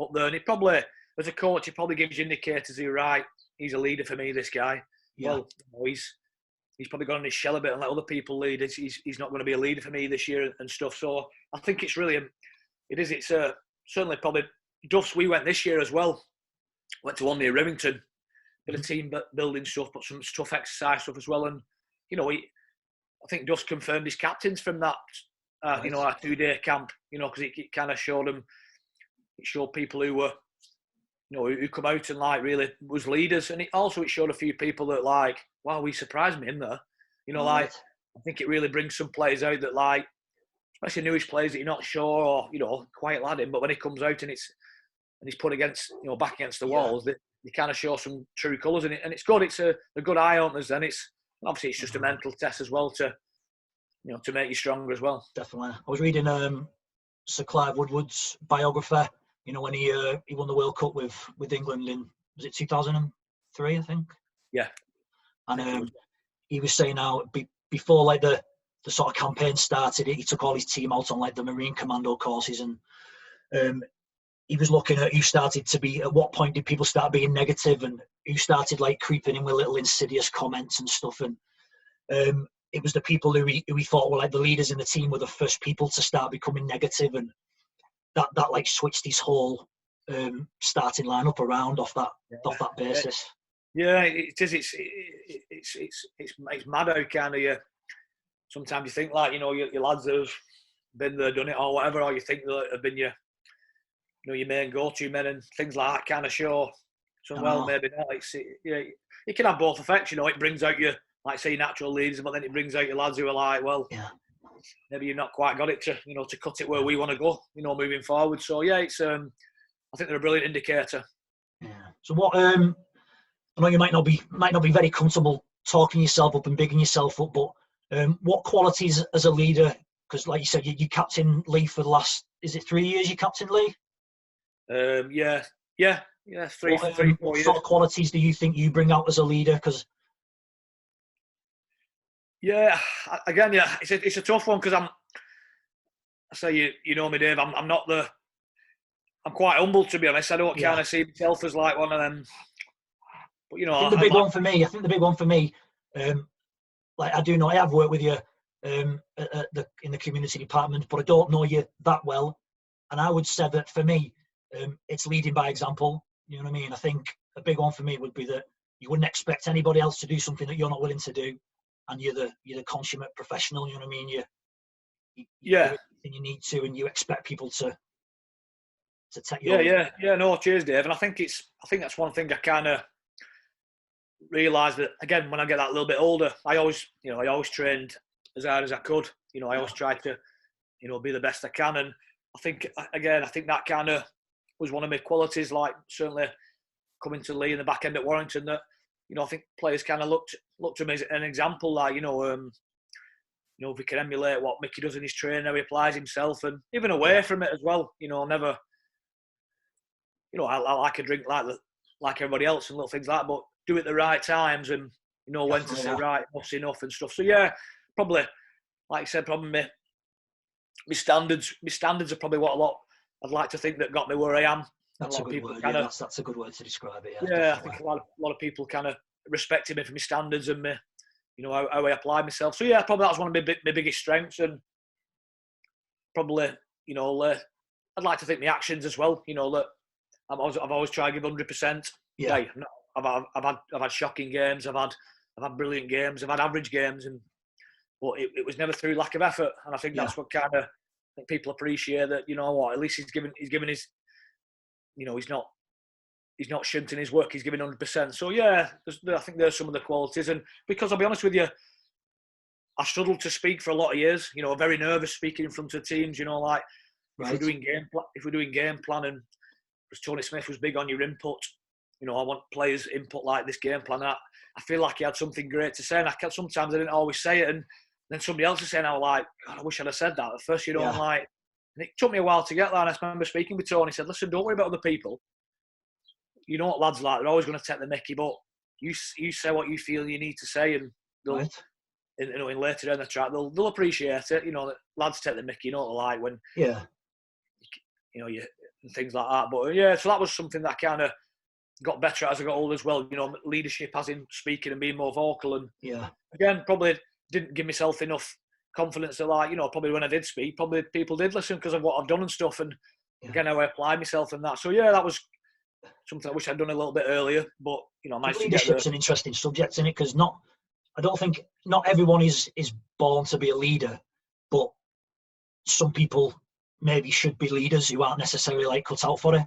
up there. And it probably, as a coach, it probably gives you indicators. You're right. He's a leader for me. This guy. Yeah. Well, he's probably gone on his shell a bit and let other people lead. He's not going to be a leader for me this year and stuff. So I think it's really it's certainly probably Duffs. We went this year as well. Went to one near Rivington. Bit of team building stuff, but some tough exercise stuff as well. And I think Duffs confirmed his captains from that. Our 2-day camp. Because it kind of showed them. It showed people who were, who come out and like really was leaders, and it showed a few people that like, wow, he surprised me in there. Like I think it really brings some players out that like, especially newish players that you're not sure or quiet lad in, but when he comes out and he's put against back against the walls, they kind of show some true colours in it, and it's good. It's a good eye openers. Then it's just a mental test as well to make you stronger as well. Definitely. I was reading Sir Clive Woodward's biography. When he won the World Cup with England in, was it 2003, I think? Yeah. And he was saying how before like the sort of campaign started, he took all his team out on like the Marine Commando courses, and he was looking at who started to be, at what point did people start being negative, and who started like creeping in with little insidious comments and stuff. And it was the people who he thought were like the leaders in the team were the first people to start becoming negative, and that like switched his whole starting lineup around off that basis. Yeah, it is. It's mad how kind of sometimes you think like your lads have been there, done it, or whatever, or you think that have been your main go-to men and things like that kind of show. So well, maybe not. It can have both effects. It brings out your, like say, natural leaders, but then it brings out your lads who are like, well, maybe you've not quite got it to to cut it where we want to go, moving forward. So yeah, it's I think they're a brilliant indicator. Yeah. So what I know you might not be very comfortable talking yourself up and bigging yourself up, but what qualities as a leader? Because like you said, you captain Lee for the last, is it 3 years? You captain Lee? Yeah. 3, 4 years. What sort of qualities do you think you bring out as a leader? Because again, it's a tough one because I say you know me, Dave. I'm not I'm quite humble, to be honest. I don't kind of see myself as like one of them. But I think the big one for me, like I do know I have worked with you in the community department, but I don't know you that well. And I would say that for me, it's leading by example. You know what I mean? I think a big one for me would be that you wouldn't expect anybody else to do something that you're not willing to do, and you're the consummate professional. You know what I mean? You do everything you need to, and you expect people to take you. No, cheers, Dave. And I think that's one thing I kind of realised that again when I get that little bit older. I always trained as hard as I could. I always tried to be the best I can, and I think that kind of was one of my qualities. Like certainly coming to Lee in the back end at Warrington, that I think players kind of looked to me as an example. Like if we can emulate what Mickey does in his training, how he applies himself, and even away from it as well. Never. I like a drink like everybody else and little things like that, but do it at the right times and when to say right, enough's enough and stuff. So yeah, probably, like I said, probably my standards are probably what a lot I'd like to think that got me where I am. That's a good word. That's a good word to describe it. Yeah, I think a lot of people kind of respected me for my standards and me, how I apply myself. So yeah, probably that's one of my biggest strengths, and probably I'd like to think my actions as well. That I've always tried to give 100%. Yeah. I've had shocking games. I've had brilliant games. I've had average games, but it was never through lack of effort. And I think that's what kind of people appreciate, that at least he's given his he's not shunting his work. He's giving 100%. So yeah, I think there's some of the qualities. And because I'll be honest with you, I struggled to speak for a lot of years. Very nervous speaking in front of teams. Like if we're doing game planning, because Tony Smith was big on your input. I want players' input like this game plan. I feel like he had something great to say, and sometimes I didn't always say it, and then somebody else is saying, I was like, God, I wish I'd have said that. At first, I'm like, and it took me a while to get that. And I remember speaking with Tony. He said, listen, don't worry about other people. You know what lads like, they're always going to take the mickey, but you say what you feel you need to say, and they'll, in later in the track, they'll appreciate it. That lads take the mickey, like when, you and things like that. But yeah, so that was something that I kind of got better at as I got older as well. Leadership as in speaking and being more vocal. And again, probably didn't give myself enough confidence to probably when I did speak, probably people did listen because of what I've done and stuff. And again, how I applied myself and that. So yeah, that was something I wish I'd done a little bit earlier. But I managed to get there. Leadership's an interesting subject, isn't it? Because I don't think not everyone is born to be a leader, but some people maybe should be leaders who aren't necessarily cut out for it.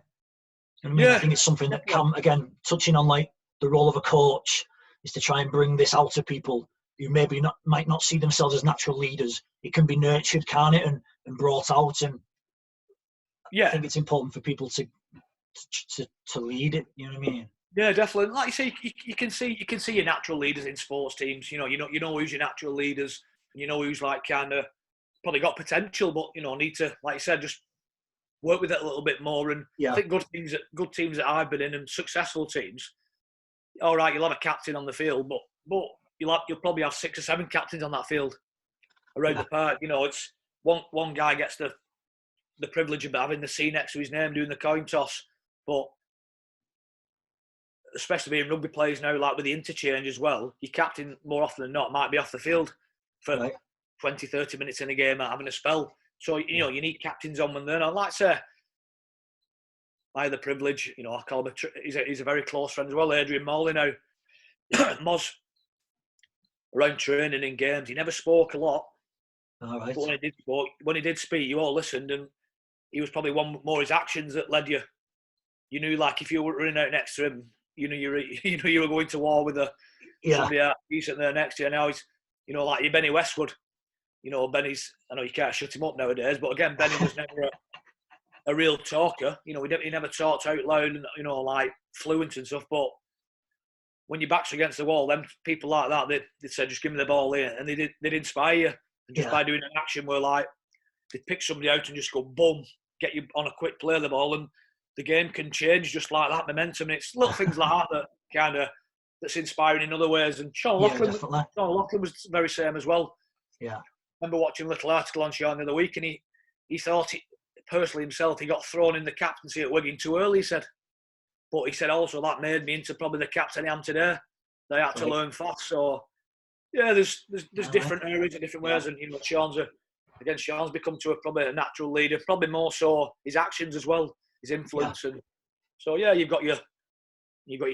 I think it's something that can, again, touching on like the role of a coach, is to try and bring this out of people who maybe might not see themselves as natural leaders. It can be nurtured, can't it, and brought out. And I think it's important for people to lead it. You know what I mean? Yeah, definitely. Like you say, you can see your natural leaders in sports teams. You know who's your natural leaders, and who's like kind of probably got potential, but need to, like you said, just work with it a little bit more. And I think good teams that I've been in and successful teams, all right, you'll have a captain on the field, but you'll probably have 6 or 7 captains on that field around the park. It's one guy gets the privilege of having the C next to his name doing the coin toss, but especially being rugby players now, like with the interchange as well, your captain more often than not might be off the field for 20, 30 minutes in a game having a spell. So, you need captains on when they're not. Like I say, I had the privilege, I call him he's a very close friend as well, Adrian Morley now. Moz, around training in games, he never spoke a lot. All right. But when he did speak, you all listened, and he was probably one more his actions that led you. You knew, like, if you were running out next to him, you knew you were going to war with somebody decent there next to you. Now he's, like your Benny Westwood. Benny's, I know you can't shut him up nowadays, but again, Benny was never a real talker. He never talked out loud and, like fluent and stuff. But when your back's against the wall, then people like that, they said, just give me the ball here. And they'd inspire you. And just by doing an action where, like, they'd pick somebody out and just go, boom, get you on a quick play of the ball. And the game can change just like that, momentum. And it's little things like that that's inspiring in other ways. And Sean Loughlin was very same as well. Yeah. I remember watching a little article on Sean the other week, and he thought personally himself he got thrown in the captaincy at Wigan too early, he said. But he said also that made me into probably the captain I am today. They had to learn fast. So yeah, there's different areas and different ways, and Sean's become probably a natural leader, probably more so his actions as well, his influence, and so you've got your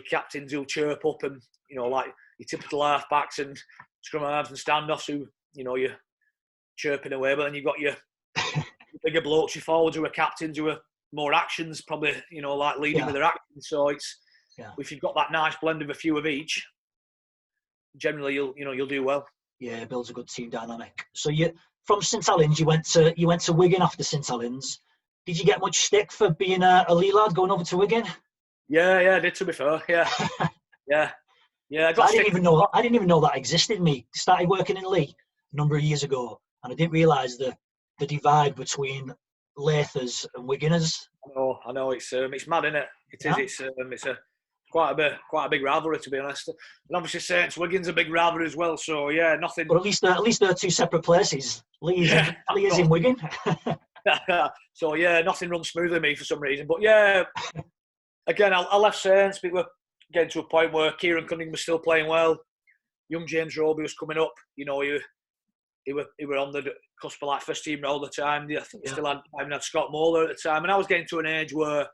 captains who'll chirp up, and like your typical half-backs and scrum halves and standoffs who you're chirping away, but then you've got your bigger blokes, your forwards who are captains who are more actions, probably like leading with their actions. So it's if you've got that nice blend of a few of each, generally you'll do well. Yeah, it builds a good team dynamic. So you from St Helens, you went to Wigan after St Helens. Did you get much stick for being a Lee lad going over to Wigan? Yeah, I did, to be fair. Yeah, yeah, yeah. I got I didn't stick. even know. I didn't even know that existed. Me started working in Lee a number of years ago, and I didn't realise the divide between Lathers and Wiganers. I know. It's mad, isn't it? It is. Yeah. It's a quite a big rivalry, to be honest. And obviously, Saints Wigan's a big rivalry as well. So yeah, nothing. But at least they're two separate places. Lee is Yeah, in Wigan. so yeah, nothing runs smoothly with me for some reason. But yeah, again, I left Saints. We were getting to a point where Kieran Cunningham was still playing well. Young James Roby was coming up. You know, he were on the cusp of like first team all the time. I think still had Scott Moeller at the time, and I was getting to an age where,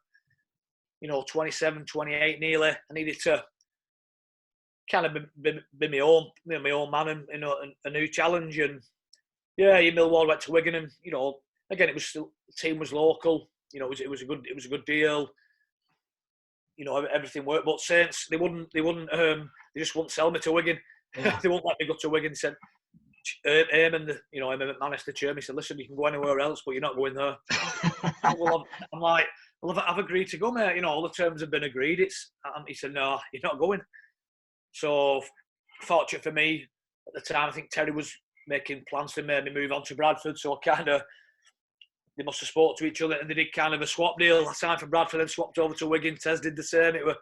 you know, 27, 28 nearly. I needed to kind of be my own man and, you know, a new challenge. And yeah, Millwall went to Wigan, and you know, again, it was still, the team was local. You know, it was a good deal. You know, everything worked. But Saints, they just wouldn't sell me to Wigan. Yeah. They won't let me go to Wigan. They said, Higham McManus, the chairman, he said, listen, you can go anywhere else, but you're not going there. I'm like, well, I've agreed to go, mate. You know, all the terms have been agreed. He said, no, you're not going. So, fortunate for me, at the time, I think Terry was making plans to make me move on to Bradford. So, kind of, they must have spoke to each other, and they did kind of a swap deal. I signed for Bradford, then swapped over to Wigan. Tez did the same. It was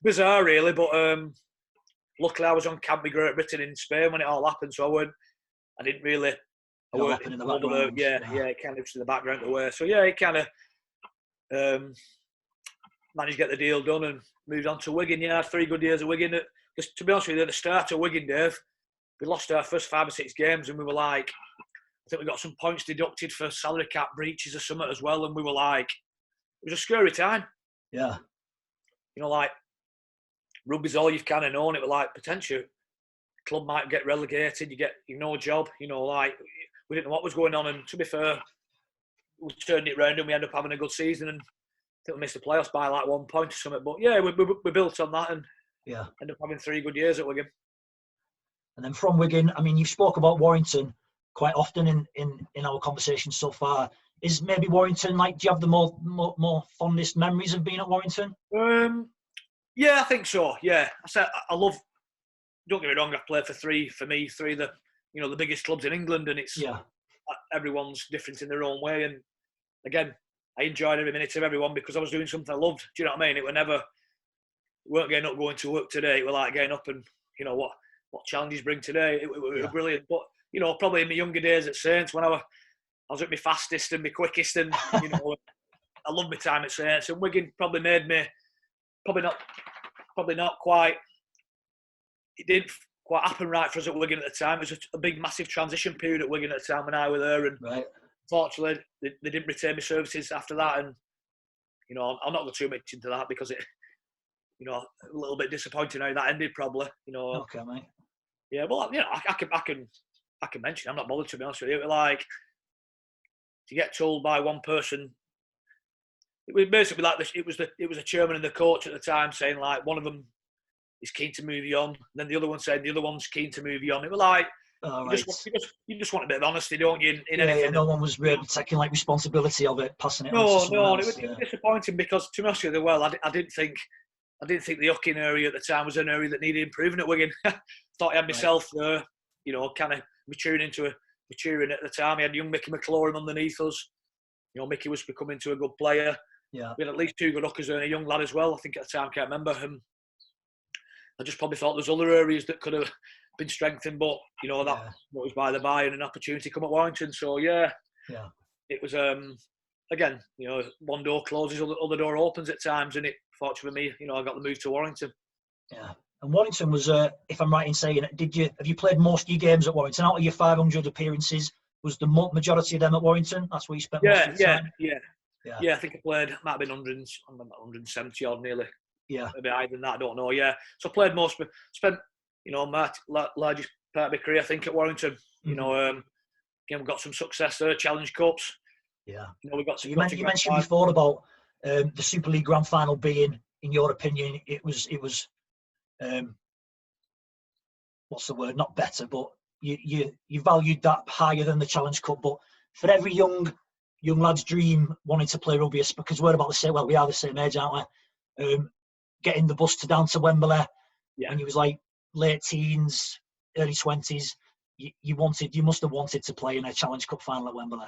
bizarre, really, but luckily I was on camp with Great Britain in Spain when it all happened, so I didn't really. I weren't in the background. It kind of was in the background away. So yeah, it kind of managed to get the deal done and moved on to Wigan. Yeah, I had 3 good years at Wigan. Because to be honest with you, at the start of Wigan, Dave, we lost our first 5 or 6 games, and we were like, I think we got some points deducted for salary cap breaches or something as well, and we were like, it was a scary time. Yeah. You know, like, rugby's all you've kind of known. It was like, potential club might get relegated, you get no job, you know, like, we didn't know what was going on. And to be fair, we turned it round and we ended up having a good season, and I think we missed the playoffs by like 1 point or something. But yeah, we built on that and ended up having 3 good years at Wigan. And then from Wigan, I mean, you spoke about Warrington quite often in our conversations so far. Is maybe Warrington, like, do you have the more fondest memories of being at Warrington? Yeah, I think so. Yeah, I love. Don't get me wrong, I've played for three of the, you know, the biggest clubs in England, and it's everyone's different in their own way. And again, I enjoyed every minute of everyone because I was doing something I loved. Do you know what I mean? It were never, we weren't getting up going to work today. It were like getting up and, you know, what challenges bring today. It were brilliant. But you know, probably in my younger days at Saints, when I was at my fastest and my quickest, and you know, I loved my time at Saints. And Wigan probably made me probably not quite. It didn't quite happen right for us at Wigan at the time. It was a big, massive transition period at Wigan at the time when I was there, and fortunately, they didn't retain my services after that. And you know, I'll not go too much into that because it, you know, a little bit disappointing how that ended. Probably, you know. Okay, mate. Yeah, well, you know, I can mention. I'm not bothered, to be honest with you. It was like, to get told by one person. It was basically like this. It was a chairman and the coach at the time saying, like, one of them is keen to move you on. And then the other one said the other one's keen to move you on. It was like, you just want a bit of honesty, don't you? In anything. Yeah, no one was really taking like responsibility of it, passing it on to someone else. It was disappointing because, to be honest with you, I didn't think the hooking area at the time was an area that needed improving at Wigan. Thought I had myself there, you know, kind of maturing at the time. I had young Mickey McLaurin underneath us. You know, Mickey was becoming to a good player. Yeah. We had at least 2 good hookers and a young lad as well. I think at the time, I can't remember him. I just probably thought there's other areas that could have been strengthened, but you know, that was by the by, and an opportunity come at Warrington. So it was again, you know, one door closes, other door opens at times, and it, fortunately for me, you know, I got the move to Warrington. Yeah. And Warrington was, if I'm right in saying it, have you played most of your games at Warrington? Out of your 500 appearances, was the majority of them at Warrington? That's where you spent most of your time? Yeah, I think I played, might have been 170 odd nearly. Yeah. Maybe higher than that, I don't know, yeah. So I played most, spent, you know, my largest part of my career, I think, at Warrington. Mm-hmm. You know, again, we got some success there, Challenge Cups. Yeah. You know, we got. So you mentioned before about the Super League Grand Final being, in your opinion, it was what's the word? Not better, but you valued that higher than the Challenge Cup. But for every young young lad's dream wanting to play rugby, because we're about the same. Well, we are the same age, aren't we? Getting the bus down to Wembley when you was like late teens, early 20s. You must have wanted to play in a Challenge Cup final at Wembley.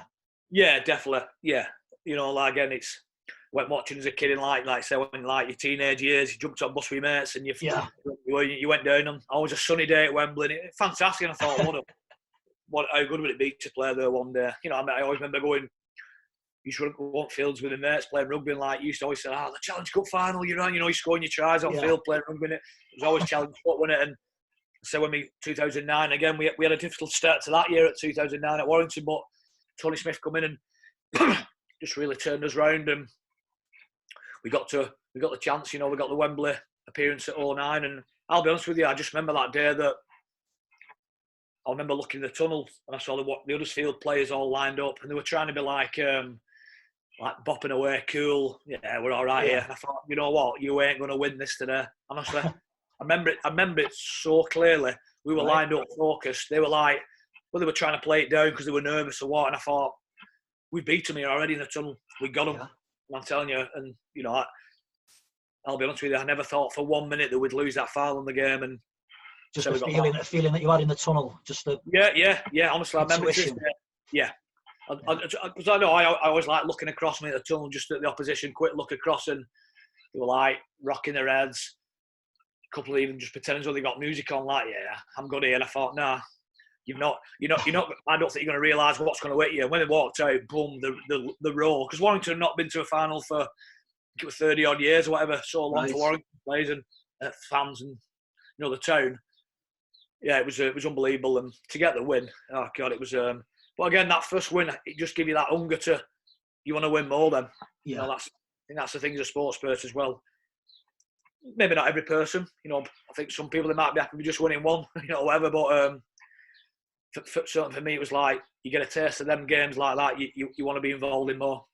Yeah, definitely. Yeah, you know, like again, it's when watching as a kid in like say when like your teenage years, you jumped on bus with your mates and you went down on always a sunny day at Wembley. And it, fantastic, and I thought, how good would it be to play there one day? You know, I always remember going. You should go on fields with the mates playing rugby, and like you used to always say, the Challenge Cup final, you're on, you know, you're scoring your tries on field playing rugby. It was always Challenge Cup, wasn't it? And so when 2009 again, we had a difficult start to that year at 2009 at Warrington, but Tony Smith come in and just really turned us round, and we got the chance. You know, we got the Wembley appearance at 2009, and I'll be honest with you, I just remember that day that I remember looking in the tunnel and I saw the Huddersfield players all lined up, and they were trying to be like bopping away, cool. Yeah, we're all right here. And I thought, you know what, you ain't going to win this today. Honestly, I remember it so clearly. We were lined up, focused. They were like, well, they were trying to play it down because they were nervous or what. And I thought, we beat them here already in the tunnel. We got them. And I'm telling you, and you know, I'll be honest with you, I never thought for 1 minute that we'd lose that foul in the game. And just a feeling that you had in the tunnel, yeah. Honestly, I remember it. Yeah. Because I know I always like looking across me at the tunnel, just at the opposition, quick look across, and they were like rocking their heads. A couple of even just pretending as though they got music on, like, yeah, I'm good here. And I thought, nah, you're not. I don't think you're going to realise what's going to hit you. And when they walked out, boom, the roar. Because Warrington had not been to a final for, I think it was 30 odd years or whatever, so long for Warrington players and fans and the town. Yeah, it was unbelievable, and to get the win, oh god, it was. But again, that first win, it just gives you that hunger to, you want to win more then. Yeah. You know, I think that's the thing as a sports person as well. Maybe not every person, I think some people, they might be happy with just winning one, whatever. But certainly for me, it was like, you get a taste of them games like that, you want to be involved in more.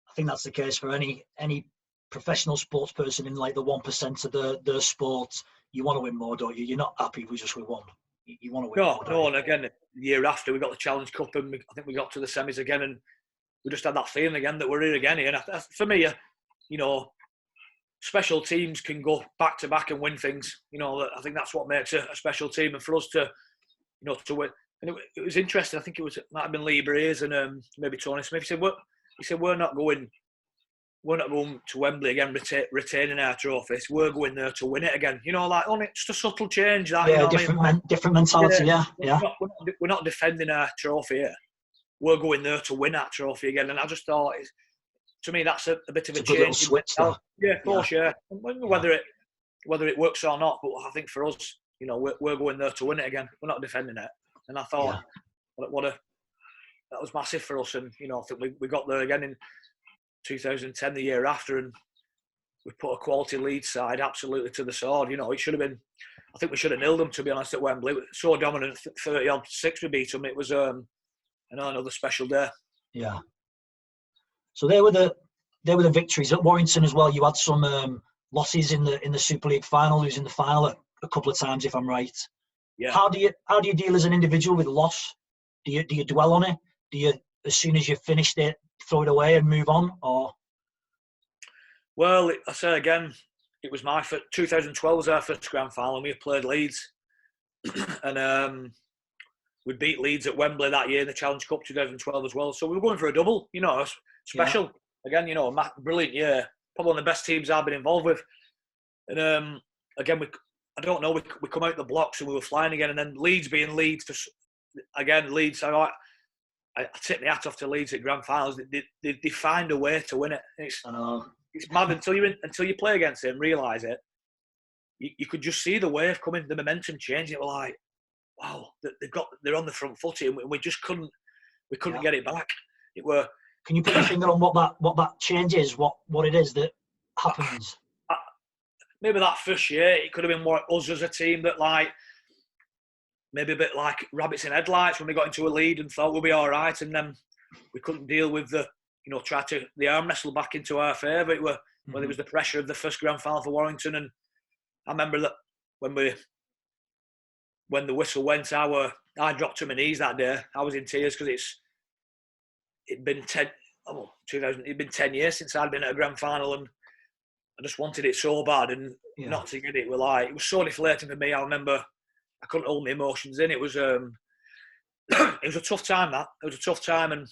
I think that's the case for any professional sports person in like the 1% of the sport. You want to win more, don't you? You're not happy with just with one. You want to win more. No, and again, the year after, we got the Challenge Cup, and I think we got to the semis again, and we just had that feeling again that we're here again. And for me, special teams can go back to back and win things. I think that's what makes a special team, and for us to win. And it was interesting. I think it might have been Lee Breers and maybe Tony Smith. He said we're not going to Wembley again retaining our trophies. We're going there to win it again. Only just a subtle change. That different mentality. Yeah. We're not defending our trophy here. We're going there to win that trophy again. And I just thought, to me, that's a bit of a change. Switch, yeah, of course, yeah. Whether it works or not, but I think for us, we're going there to win it again. We're not defending it. And I thought, that was massive for us. And I think we got there again in 2010, the year after, and we put a quality Leeds side absolutely to the sword. It should have been. I think we should have nilled them, to be honest, at Wembley. So dominant, 30-odd 6 we beat them. It was another special day. Yeah. So they were the victories at Warrington as well. You had some losses in the Super League final, losing the final a couple of times, if I'm right. Yeah. How do you deal as an individual with loss? Do you dwell on it? Do you, as soon as you've finished it, throw it away and move on? Or well, I say again, it was 2012 was our first grand final, and we played Leeds, and we beat Leeds at Wembley that year in the Challenge Cup 2012 as well. So we were going for a double, special. Yeah. Again, a brilliant year, probably one of the best teams I've been involved with. And again, I don't know, we come out the blocks and we were flying again, and then Leeds being Leeds, Leeds. I tip my hat off to Leeds at grand finals. They find a way to win it. It's mad until you play against it and realise it. You could just see the wave coming, the momentum changing. It was like, wow, they're on the front foot, and we just couldn't get it back. Can you put your finger on what that change is? What it is that happens? Maybe that first year, it could have been more us as a team that maybe a bit like rabbits in headlights when we got into a lead and thought we'll be all right, and then we couldn't deal with the arm wrestle back into our favour. It was the pressure of the first grand final for Warrington, and I remember that when the whistle went, I dropped to my knees that day. I was in tears because it'd been 10. 2000. It'd been 10 years since I'd been at a grand final, and I just wanted it so bad, and not to get it. It was so deflating for me. I remember I couldn't hold my emotions in. It was it was a tough time. It was a tough time, and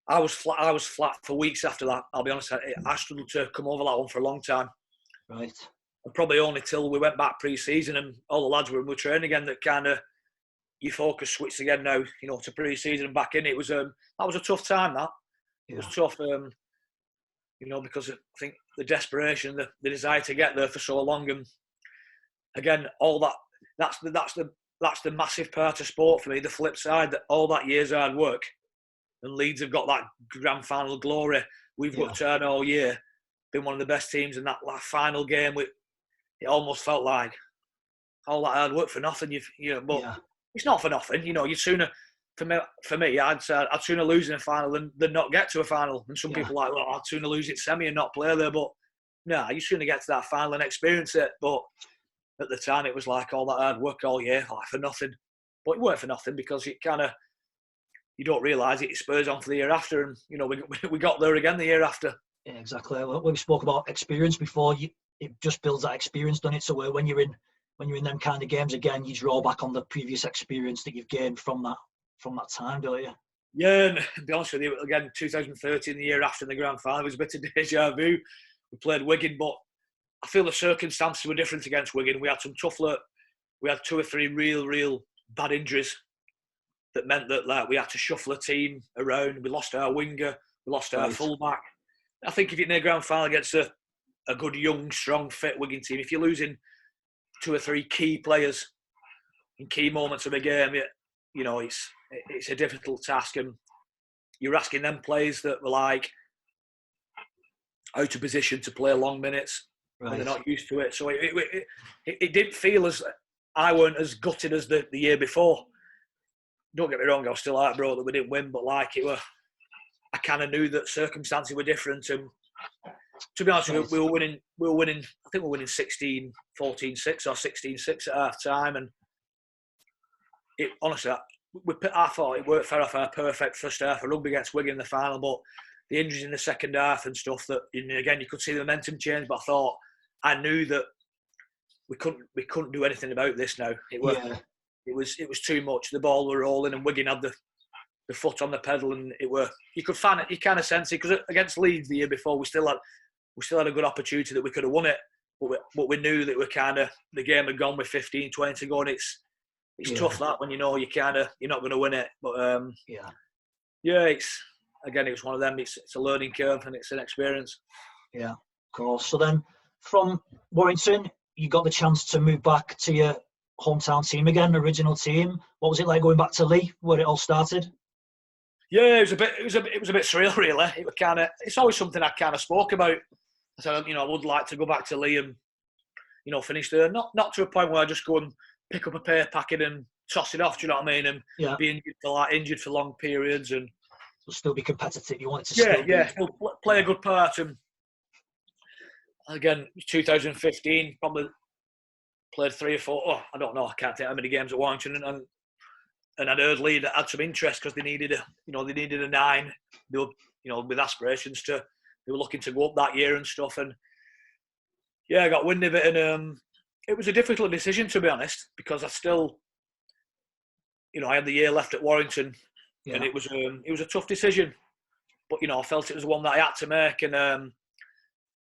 I was flat for weeks after that. I'll be honest. I struggled to come over that one for a long time. Right. And probably only till we went back pre-season and all the lads were training again that kind of your focus switched again now, to pre-season and back in. It was that was a tough time. It was tough, because I think the desperation, the desire to get there for so long, and again, all that's the massive part of sport for me. The flip side, that all that year's hard work, and Leeds have got that grand final glory. We've worked hard all year, been one of the best teams, in that final game, it almost felt like all that hard work for nothing. But it's not for nothing. You'd sooner, for me, I'd sooner lose in a final than not get to a final. And some people are like, well, I'd sooner lose it semi and not play there. But no, you sooner get to that final and experience it. But at the time, it was like all that hard work all year, for nothing. But it weren't for nothing, because it kind of, you don't realise it spurs on for the year after. And, we got there again the year after. Yeah, exactly. When we spoke about experience before, it just builds that experience, doesn't it? So when you're in them kind of games again, you draw back on the previous experience that you've gained from that time, don't you? Yeah, and to be honest with you, again, 2013, the year after the grand final, it was a bit of deja vu. We played Wigan, but I feel the circumstances were different against Wigan. We had some tough luck. We had 2 or 3 real bad injuries that meant that we had to shuffle a team around. We lost our winger, we lost our fullback. I think if you're in a grand final against a good, young, strong, fit Wigan team, if you're losing 2 or 3 key players in key moments of a game, it's a difficult task, and you're asking them players that were out of position to play long minutes when they're not used to it. So it didn't feel as, I weren't as gutted as the year before. Don't get me wrong, I was still heartbroken that we didn't win, but I kind of knew that circumstances were different, and to be honest with you, we were winning. I think we were winning 14-6 or 16-6 at half time, and honestly, I thought it worked for our perfect first half of rugby against Wigan in the final, but the injuries in the second half and stuff, that again you could see the momentum change. But I knew that we couldn't do anything about this now. It was too much. The ball were rolling, and Wigan had the foot on the pedal, and you could find it. You kind of sense it, because against Leeds the year before, we still had a good opportunity that we could have won it, but we knew that the game had gone with 15-20 to go, and it's tough that when you're not going to win it. But it was one of them. It's a learning curve, and it's an experience. Yeah, of course. So then, from Warrington, you got the chance to move back to your hometown team again, original team. What was it like going back to Leigh, where it all started? Yeah, it was a bit surreal, really. It's always something I kind of spoke about. I said, I would like to go back to Leigh and, finish there. Not to a point where I just go and pick up a pay packet and toss it off. Do you know what I mean? And be injured for long periods, and still be competitive. You want it to still play a good part. And again, 2015 probably played 3 or 4. Oh, I don't know. I can't think how many games at Warrington, and I'd heard Leigh that had some interest because they needed a 9. They were, with aspirations to. They were looking to go up that year and stuff. And I got wind of it, and it was a difficult decision, to be honest, because I still, I had the year left at Warrington, and it was a tough decision. But I felt it was the one that I had to make, and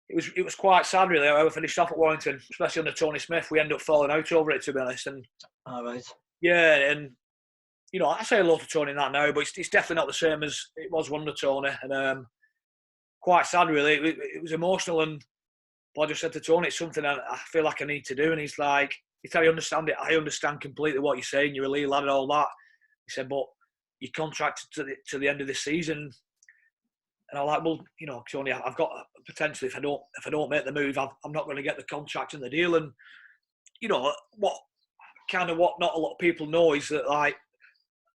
it was quite sad, really, how I finished off at Warrington, especially under Tony Smith. We ended up falling out over it, to be honest. And all right. Yeah, and I say hello to Tony in that now, but it's definitely not the same as it was under Tony, and quite sad, really. It was emotional, and I just said to Tony, it's something I feel like I need to do, and he's like, he said, I understand it. I understand completely what you're saying. You're a Leigh lad and all that. He said, but you're contracted to the end of this season. And I'm like, well, Tony, I've got potentially, if I don't make the move, I'm not going to get the contract and the deal. And what not a lot of people know is that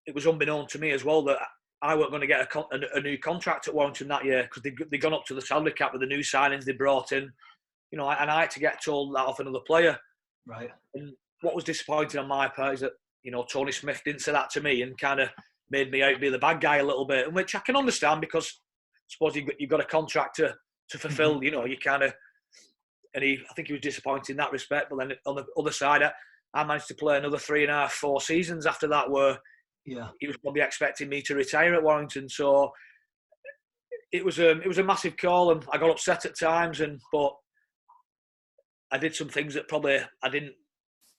it was unbeknown to me as well that I weren't going to get a new contract at Warrington that year, because they'd gone up to the salary cap with the new signings they brought in. And I had to get told that off another player. Right. And what was disappointing on my part is that Tony Smith didn't say that to me and kind of made me out to be the bad guy a little bit, which I can understand because I suppose you've got a contract to fulfil. You know, you kind of. And I think he was disappointed in that respect. But then on the other side, I managed to play another 3.5, 4 seasons after that, where he was probably expecting me to retire at Warrington. So it was a massive call, and I got upset at times. But I did some things that probably I didn't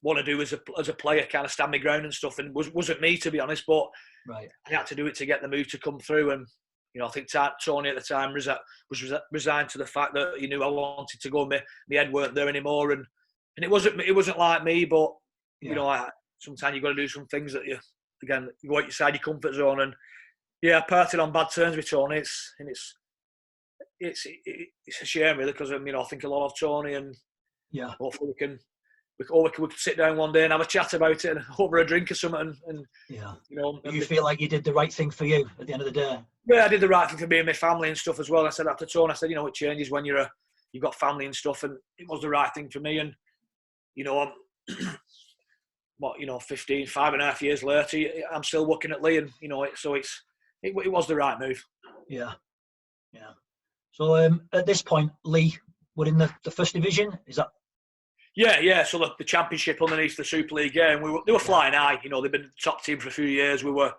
want to do as a player, kind of stand my ground and stuff, and wasn't me, to be honest. But I had to do it to get the move to come through. And you know, I think Tony at the time was resigned to the fact that he knew I wanted to go. My head weren't there anymore, and it wasn't like me. But you know, sometimes you've got to do some things that you go outside your comfort zone. And I parted on bad terms with Tony. It's a shame really, because you know, I think a lot of Tony, and hopefully we could sit down one day and have a chat about it and over a drink or something. And you know, you feel like you did the right thing for you at the end of the day. Yeah, I did the right thing for me and my family and stuff as well. I said that to Tony. I said, you know, it changes when you've got family and stuff, and it was the right thing for me. And you know, 5.5 years later, I'm still working at Lee, and you know, so it was the right move. Yeah. So at this point, Lee were in the first division. Is that? Yeah. So the championship underneath the Super League game, they were flying high. You know, they've been the top team for a few years. We were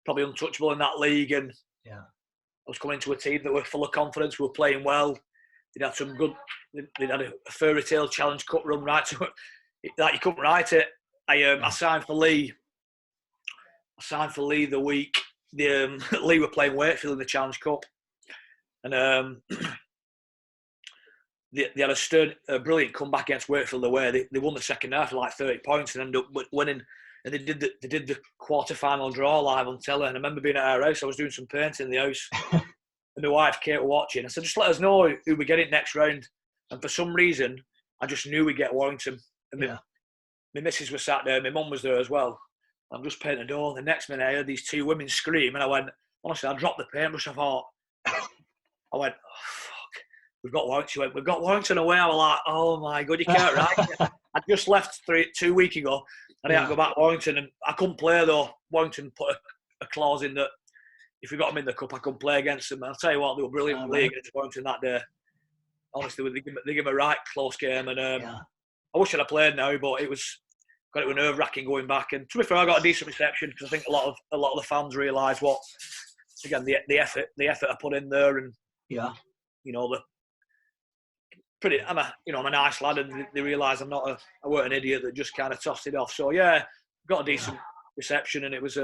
probably untouchable in that league, and I was coming into a team that were full of confidence. We were playing well. They'd had some good. They'd had a fairy tale Challenge Cup run, right? So that you couldn't write it. I signed for Lee. The week Lee were playing Wakefield in the Challenge Cup, and they had a brilliant comeback against Wakefield away. They won the second half for like 30 points and ended up winning. And they did the quarter-final draw live on telly. And I remember being at our house. I was doing some painting in the house. And my wife, Kate, were watching. I said, just let us know who we get in next round. And for some reason, I just knew we'd get Warrington. And my missus was sat there. My mum was there as well. I'm just painting the door. The next minute, I heard these two women scream. And I went, honestly, I dropped the paintbrush. I went, oh, fuck. We've got Warrington. She went, we've got Warrington away. I was like, oh my God, you can't write it. I just left 2 weeks ago. And I had to go back to Warrington, and I couldn't play though. Warrington put a clause in that if we got them in the cup, I couldn't play against them. And I'll tell you what, they were brilliant against Warrington that day. Honestly, they gave me a right close game, and I wish I'd have played now, but it was nerve-wracking going back. And to be fair, I got a decent reception because I think a lot of the fans realise what, again, the effort I put in there, and you know I'm a nice lad, and they realise I weren't an idiot that just kind of tossed it off. So got a decent reception, and it was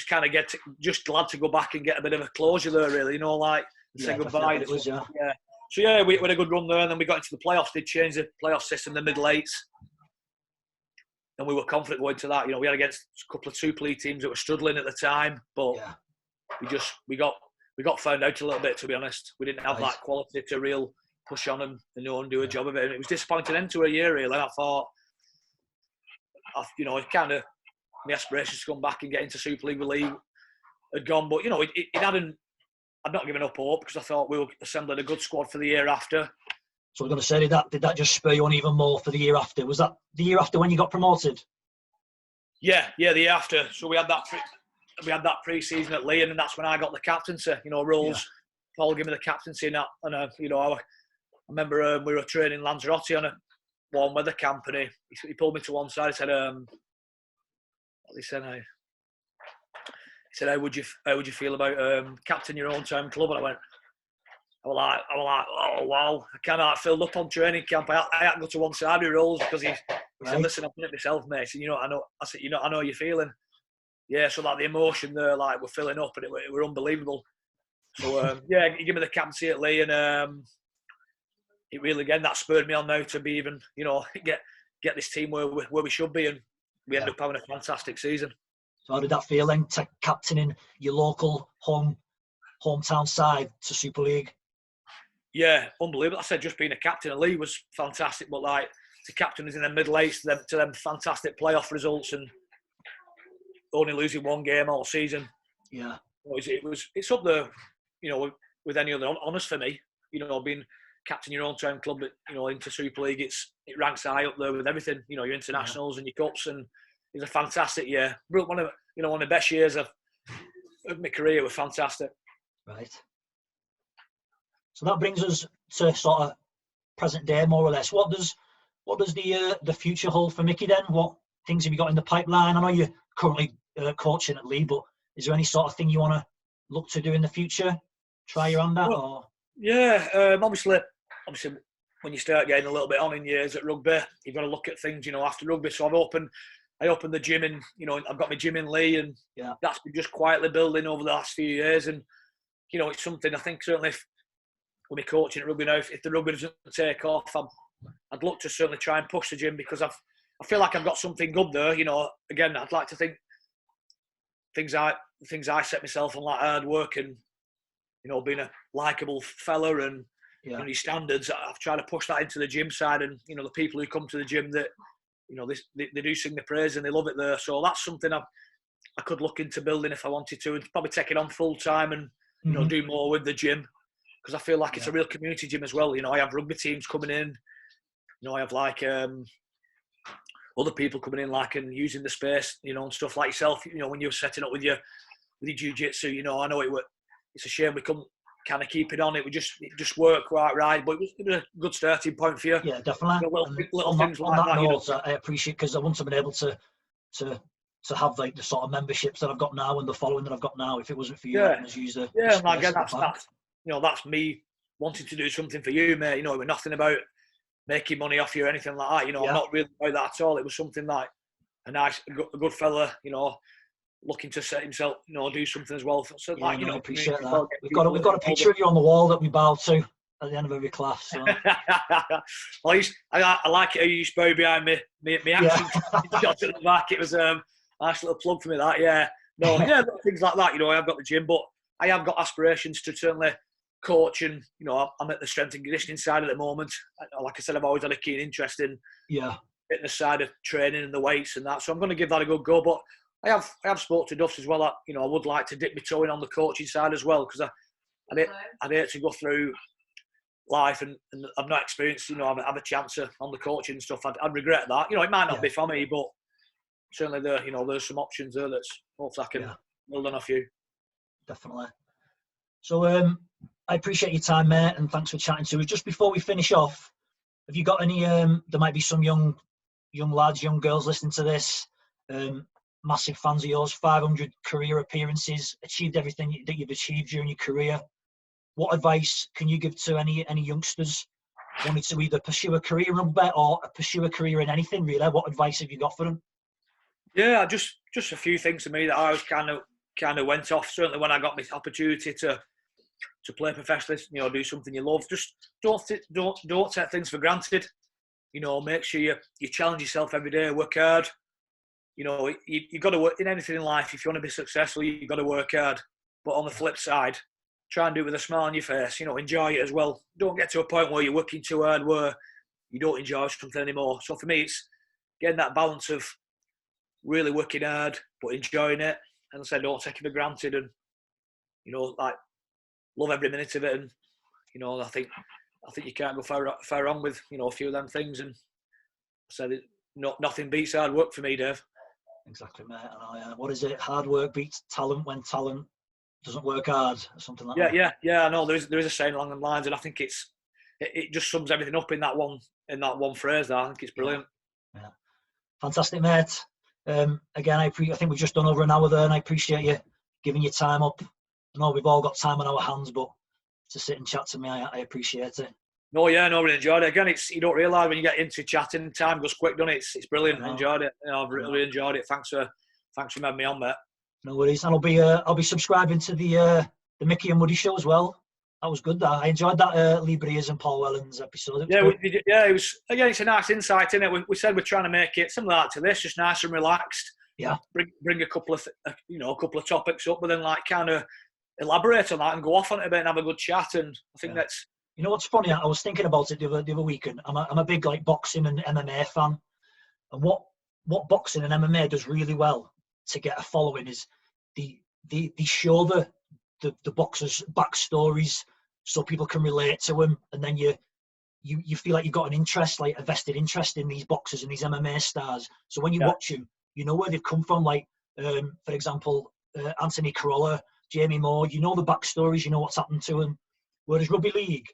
kind of just glad to go back and get a bit of a closure there, really, you know, like say goodbye. So we had a good run there, and then we got into the playoffs. They changed the playoff system, the middle eights, and we were confident going to that. You know, we had against a couple of Super League teams that were struggling at the time, but we got found out a little bit, to be honest. We didn't have that quality to real push on and do a job of it, and it was disappointing end to a year, really. I thought, you know, it kind of my aspirations to come back and get into Super League with Lee had gone, but you know, I'd not given up hope because I thought we were assembling a good squad for the year after. So I was going to say, did that just spur you on even more for the year after? Was that the year after when you got promoted? Yeah, the year after. So we had that pre-season at Lee, and that's when I got the captaincy. You know, roles. Paul gave me the captaincy, and you know, I remember we were training Lanzarote on a warm weather camp, and he pulled me to one side. He said, he said, how would you feel about captain your own town club? And I was like, oh wow, I kind of filled up on training camp. I had to go to one side with roles because he said, listen, I've done it myself, mate. He said, I know. I said, I know you're feeling. Yeah, so like the emotion there, like we're filling up, and it were unbelievable. So he gave me the captaincy at Lee, and it really, again, that spurred me on now to be even, you know, get this team where we should be, and we ended up having a fantastic season. So how did that feel then, to captaining your local hometown side to Super League? Yeah, unbelievable. I said just being a captain at Lee was fantastic, but like to captain us in the middle eights to them fantastic playoff results and only losing one game all season. Yeah, it's up there, you know, with any other honours for me. You know, being captain your own town club, you know, into Super League, it ranks high up there with everything. You know, your internationals and your cups, and was a fantastic year. One of the best years of my career. It was fantastic. Right. So that brings us to sort of present day, more or less. What does the future hold for Mickey then? What things have you got in the pipeline? I know you're currently coaching at Lee, but is there any sort of thing you want to look to do in the future? Try your hand at? Or? Yeah, obviously, when you start getting a little bit on in years at rugby, you've got to look at things, after rugby. So I opened the gym in, I've got my gym in Lee, and that's been just quietly building over the last few years. And, it's something I think certainly with me coaching at rugby now, if the rugby doesn't take off, I'd look to certainly try and push the gym, because I feel like I've got something good there. Again, I'd like to think things I set myself on, like hard work and, being a likeable fella and your standards. I've tried to push that into the gym side, and the people who come to the gym that they do sing the praise and they love it there. So that's something I could look into building if I wanted to, and probably take it on full time and do more with the gym, because I feel like it's a real community gym as well. I have rugby teams coming in. I have like other people coming in, like, and using the space, and stuff like yourself. When you're setting up with your jiu-jitsu, I know it's a shame we couldn't kind of keep it on. It just worked quite right, but it was a good starting point for you. Yeah, definitely. Little things like that. Note, I appreciate, because I wouldn't have been able to have like the sort of memberships that I've got now and the following that I've got now if it wasn't for you. Letting us use the again, that's me wanting to do something for you, mate. It was nothing about making money off you or anything like that. I'm not really about that at all. It was something like a good fella, looking to set himself, do something as well. So, I appreciate that. We've got a picture of you on the wall that we bow to at the end of every class. So. Well, I like it how you spoke behind me action shot at the back. It was a nice little plug for me, that. Things like that. I've got the gym, but I have got aspirations to certainly coach, and I'm at the strength and conditioning side at the moment. Like I said, I've always had a keen interest in fitness side of training and the weights and that. So I'm going to give that a good go. But I have spoke to Duffs as well that I would like to dip my toe in on the coaching side as well, because I'd hate to go through life and I've not experienced have a chance on the coaching and stuff. I'd regret that. It might not be for me, but certainly there's some options there that's hopefully I can build on a few. Definitely. So I appreciate your time, mate, and thanks for chatting to us. Just before we finish off, have you got any? There might be some young lads, young girls listening to this. Massive fans of yours. 500 career appearances, achieved everything that you've achieved during your career. What advice can you give to any youngsters wanting to either pursue a career in rugby or pursue a career in anything, really? What advice have you got for them? Yeah, just a few things to me that I was kind of went off. Certainly when I got my opportunity to play professionally, do something you love. Just don't take things for granted. Make sure you challenge yourself every day, work hard. You've got to work in anything in life. If you want to be successful, you've got to work hard. But on the flip side, try and do it with a smile on your face. Enjoy it as well. Don't get to a point where you're working too hard, where you don't enjoy something anymore. So for me, it's getting that balance of really working hard but enjoying it, and I said, don't take it for granted, and love every minute of it. And I think you can't go far wrong with a few of them things. And I said, nothing beats hard work for me, Dave. Exactly, mate. And what is it? Hard work beats talent when talent doesn't work hard, or something like that. Yeah. I know there is a saying along the lines, and I think it just sums everything up in that one phrase. There, I think it's brilliant. Yeah. Fantastic, mate. Again, I think we've just done over an hour there, and I appreciate you giving your time up. I know we've all got time on our hands, but to sit and chat to me, I appreciate it. No, really enjoyed it. Again, you don't realise when you get into chatting, time goes quick, doesn't it? It's brilliant. I enjoyed it. I've really enjoyed it. Thanks for having me on, mate. No worries. And I'll be subscribing to the Mickey and Woody show as well. That was good. I enjoyed that Lee Breers and Paul Wellens episode. It was, again, it's a nice insight, isn't it? We said we're trying to make it similar like to this, just nice and relaxed. Yeah. Bring a couple of topics up, but then kind of elaborate on that and go off on it a bit and have a good chat. And I think that's. You know what's funny? I was thinking about it the other weekend. I'm a big boxing and MMA fan, and what boxing and MMA does really well to get a following is they show the boxers' backstories so people can relate to them, and then you feel like you've got an interest, like a vested interest in these boxers and these MMA stars. So when you watch them, You know where they've come from. Like, for example, Anthony Corolla, Jamie Moore. You know the backstories. You know what's happened to them. Whereas rugby league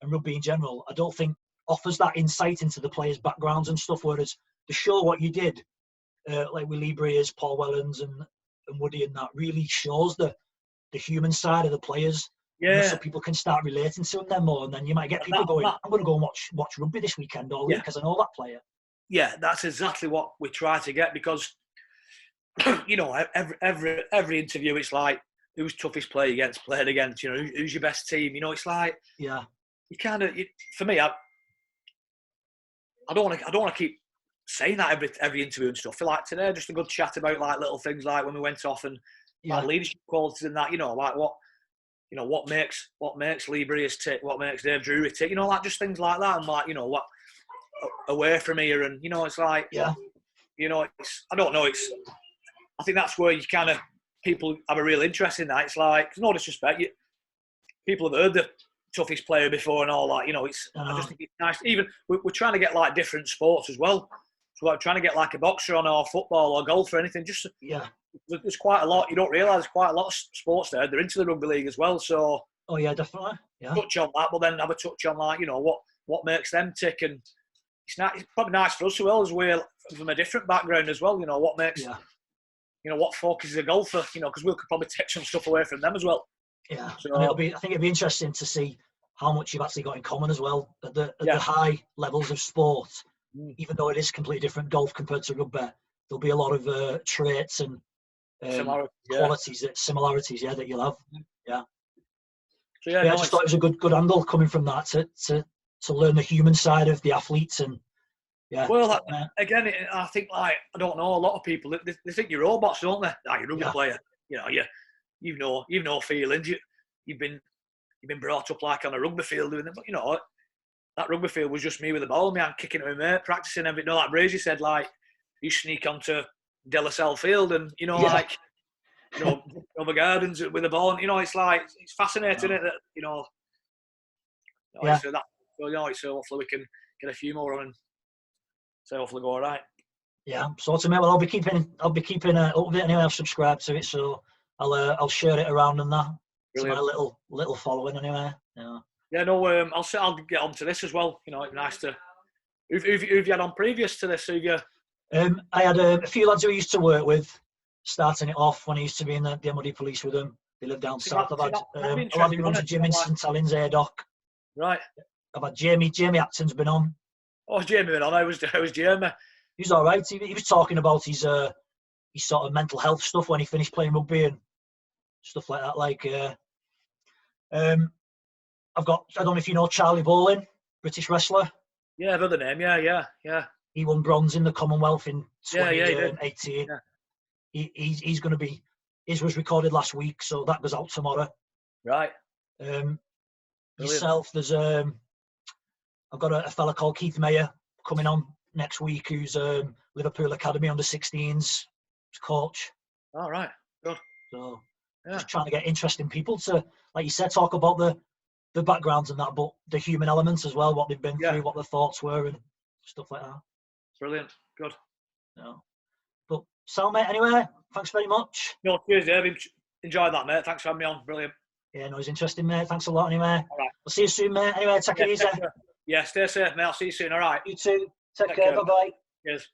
and rugby in general, I don't think offers that insight into the players' backgrounds and stuff. Whereas to show what you did, like with Lee Breers, Paul Wellens, and Woody, and that really shows the human side of the players. Yeah. So people can start relating to them then more, and then you might get people going, I'm going to go and watch rugby this weekend or week because I know that player. Yeah, that's exactly what we try to get, because you know, every interview it's like, who's toughest player played against, you know, who's your best team, you know, it's like, yeah, you kind of, for me, I don't want to keep saying that every interview and stuff. I feel like today just a good chat about like little things like when we went off and like leadership qualities and that, you know, like what makes Lee Breers tick, what makes Dave Drury tick, you know, like just things like that, and like, you know, what away from here, and you know, it's like, you know, I don't know, I think that's where you kind of, people have a real interest in that. It's like, no disrespect, people have heard the toughest player before and all that, you know, I just think it's nice. Even we're trying to get like different sports as well. So we're trying to get like a boxer on, or football or golf or anything. Just there's quite a lot. You don't realise there's quite a lot of sports there. They're into the rugby league as well. So definitely. Yeah. Touch on that, but then have a touch on like, you know, what makes them tick, and it's probably nice for us as well, as we're from a different background as well. You know, what makes you know, what focuses a golfer. You know, because we could probably take some stuff away from them as well. Yeah, so, and I think it'd be interesting to see how much you've actually got in common as well at the high levels of sport. Even though it is completely different, golf compared to rugby, there'll be a lot of traits and qualities, similarities, that you'll have. Yeah. So I just thought it was a good angle coming from that to learn the human side of the athletes, and Well, again, I think, like, I don't know, a lot of people they think you're robots, don't they? Like, you're a rugby player, you know, you've no feelings. You've been brought up like on a rugby field doing it, but you know, that rugby field was just me with the ball, man, kicking it with mate, practicing everything. You know, like Brazy said, like, you sneak onto De La Salle Field and, you know, like, you know, over gardens with the ball, and, you know, it's like, it's fascinating, that, you know, so you know, so hopefully we can get a few more on and so hopefully go all right. Yeah, so to me, well, I'll be keeping up with it anyway. I've subscribed to it, so I'll share it around and that. Brilliant. To my little following anyway. Yeah, no, I'll get on to this as well. You know, it's nice to. Who've you had on previous to this? I had a few lads who I used to work with, starting it off when I used to be in the MOD police with them. They live down south. I've had a lad who runs a gym in St Helens, Doc. Right. I've had Jamie Acton's been on. Oh, Jamie been on. How was Jamie? He was all right. He was talking about his sort of mental health stuff when he finished playing rugby and stuff like that. Like, I don't know if you know Charlie Bowling, British wrestler. Yeah, I've heard the name. Yeah. He won bronze in the Commonwealth in 2018. Yeah. He's going to be. His was recorded last week, so that goes out tomorrow. Right. Yourself, there's I've got a fella called Keith Mayer coming on next week, who's Liverpool Academy under 16s coach. All right. Good. So just trying to get interesting people to, like you said, talk about the backgrounds and that, but the human elements as well, what they've been through, what their thoughts were, and stuff like that. Brilliant. Good. But so, mate, anyway, thanks very much. No, cheers, Dave. Enjoy that, mate. Thanks for having me on. Brilliant. Yeah, no, it's interesting, mate. Thanks a lot, anyway. All right. I'll see you soon, mate. Anyway, take it easy. Yeah, stay safe, mate. I'll see you soon. All right. You too. Take care. Bye-bye. Cheers.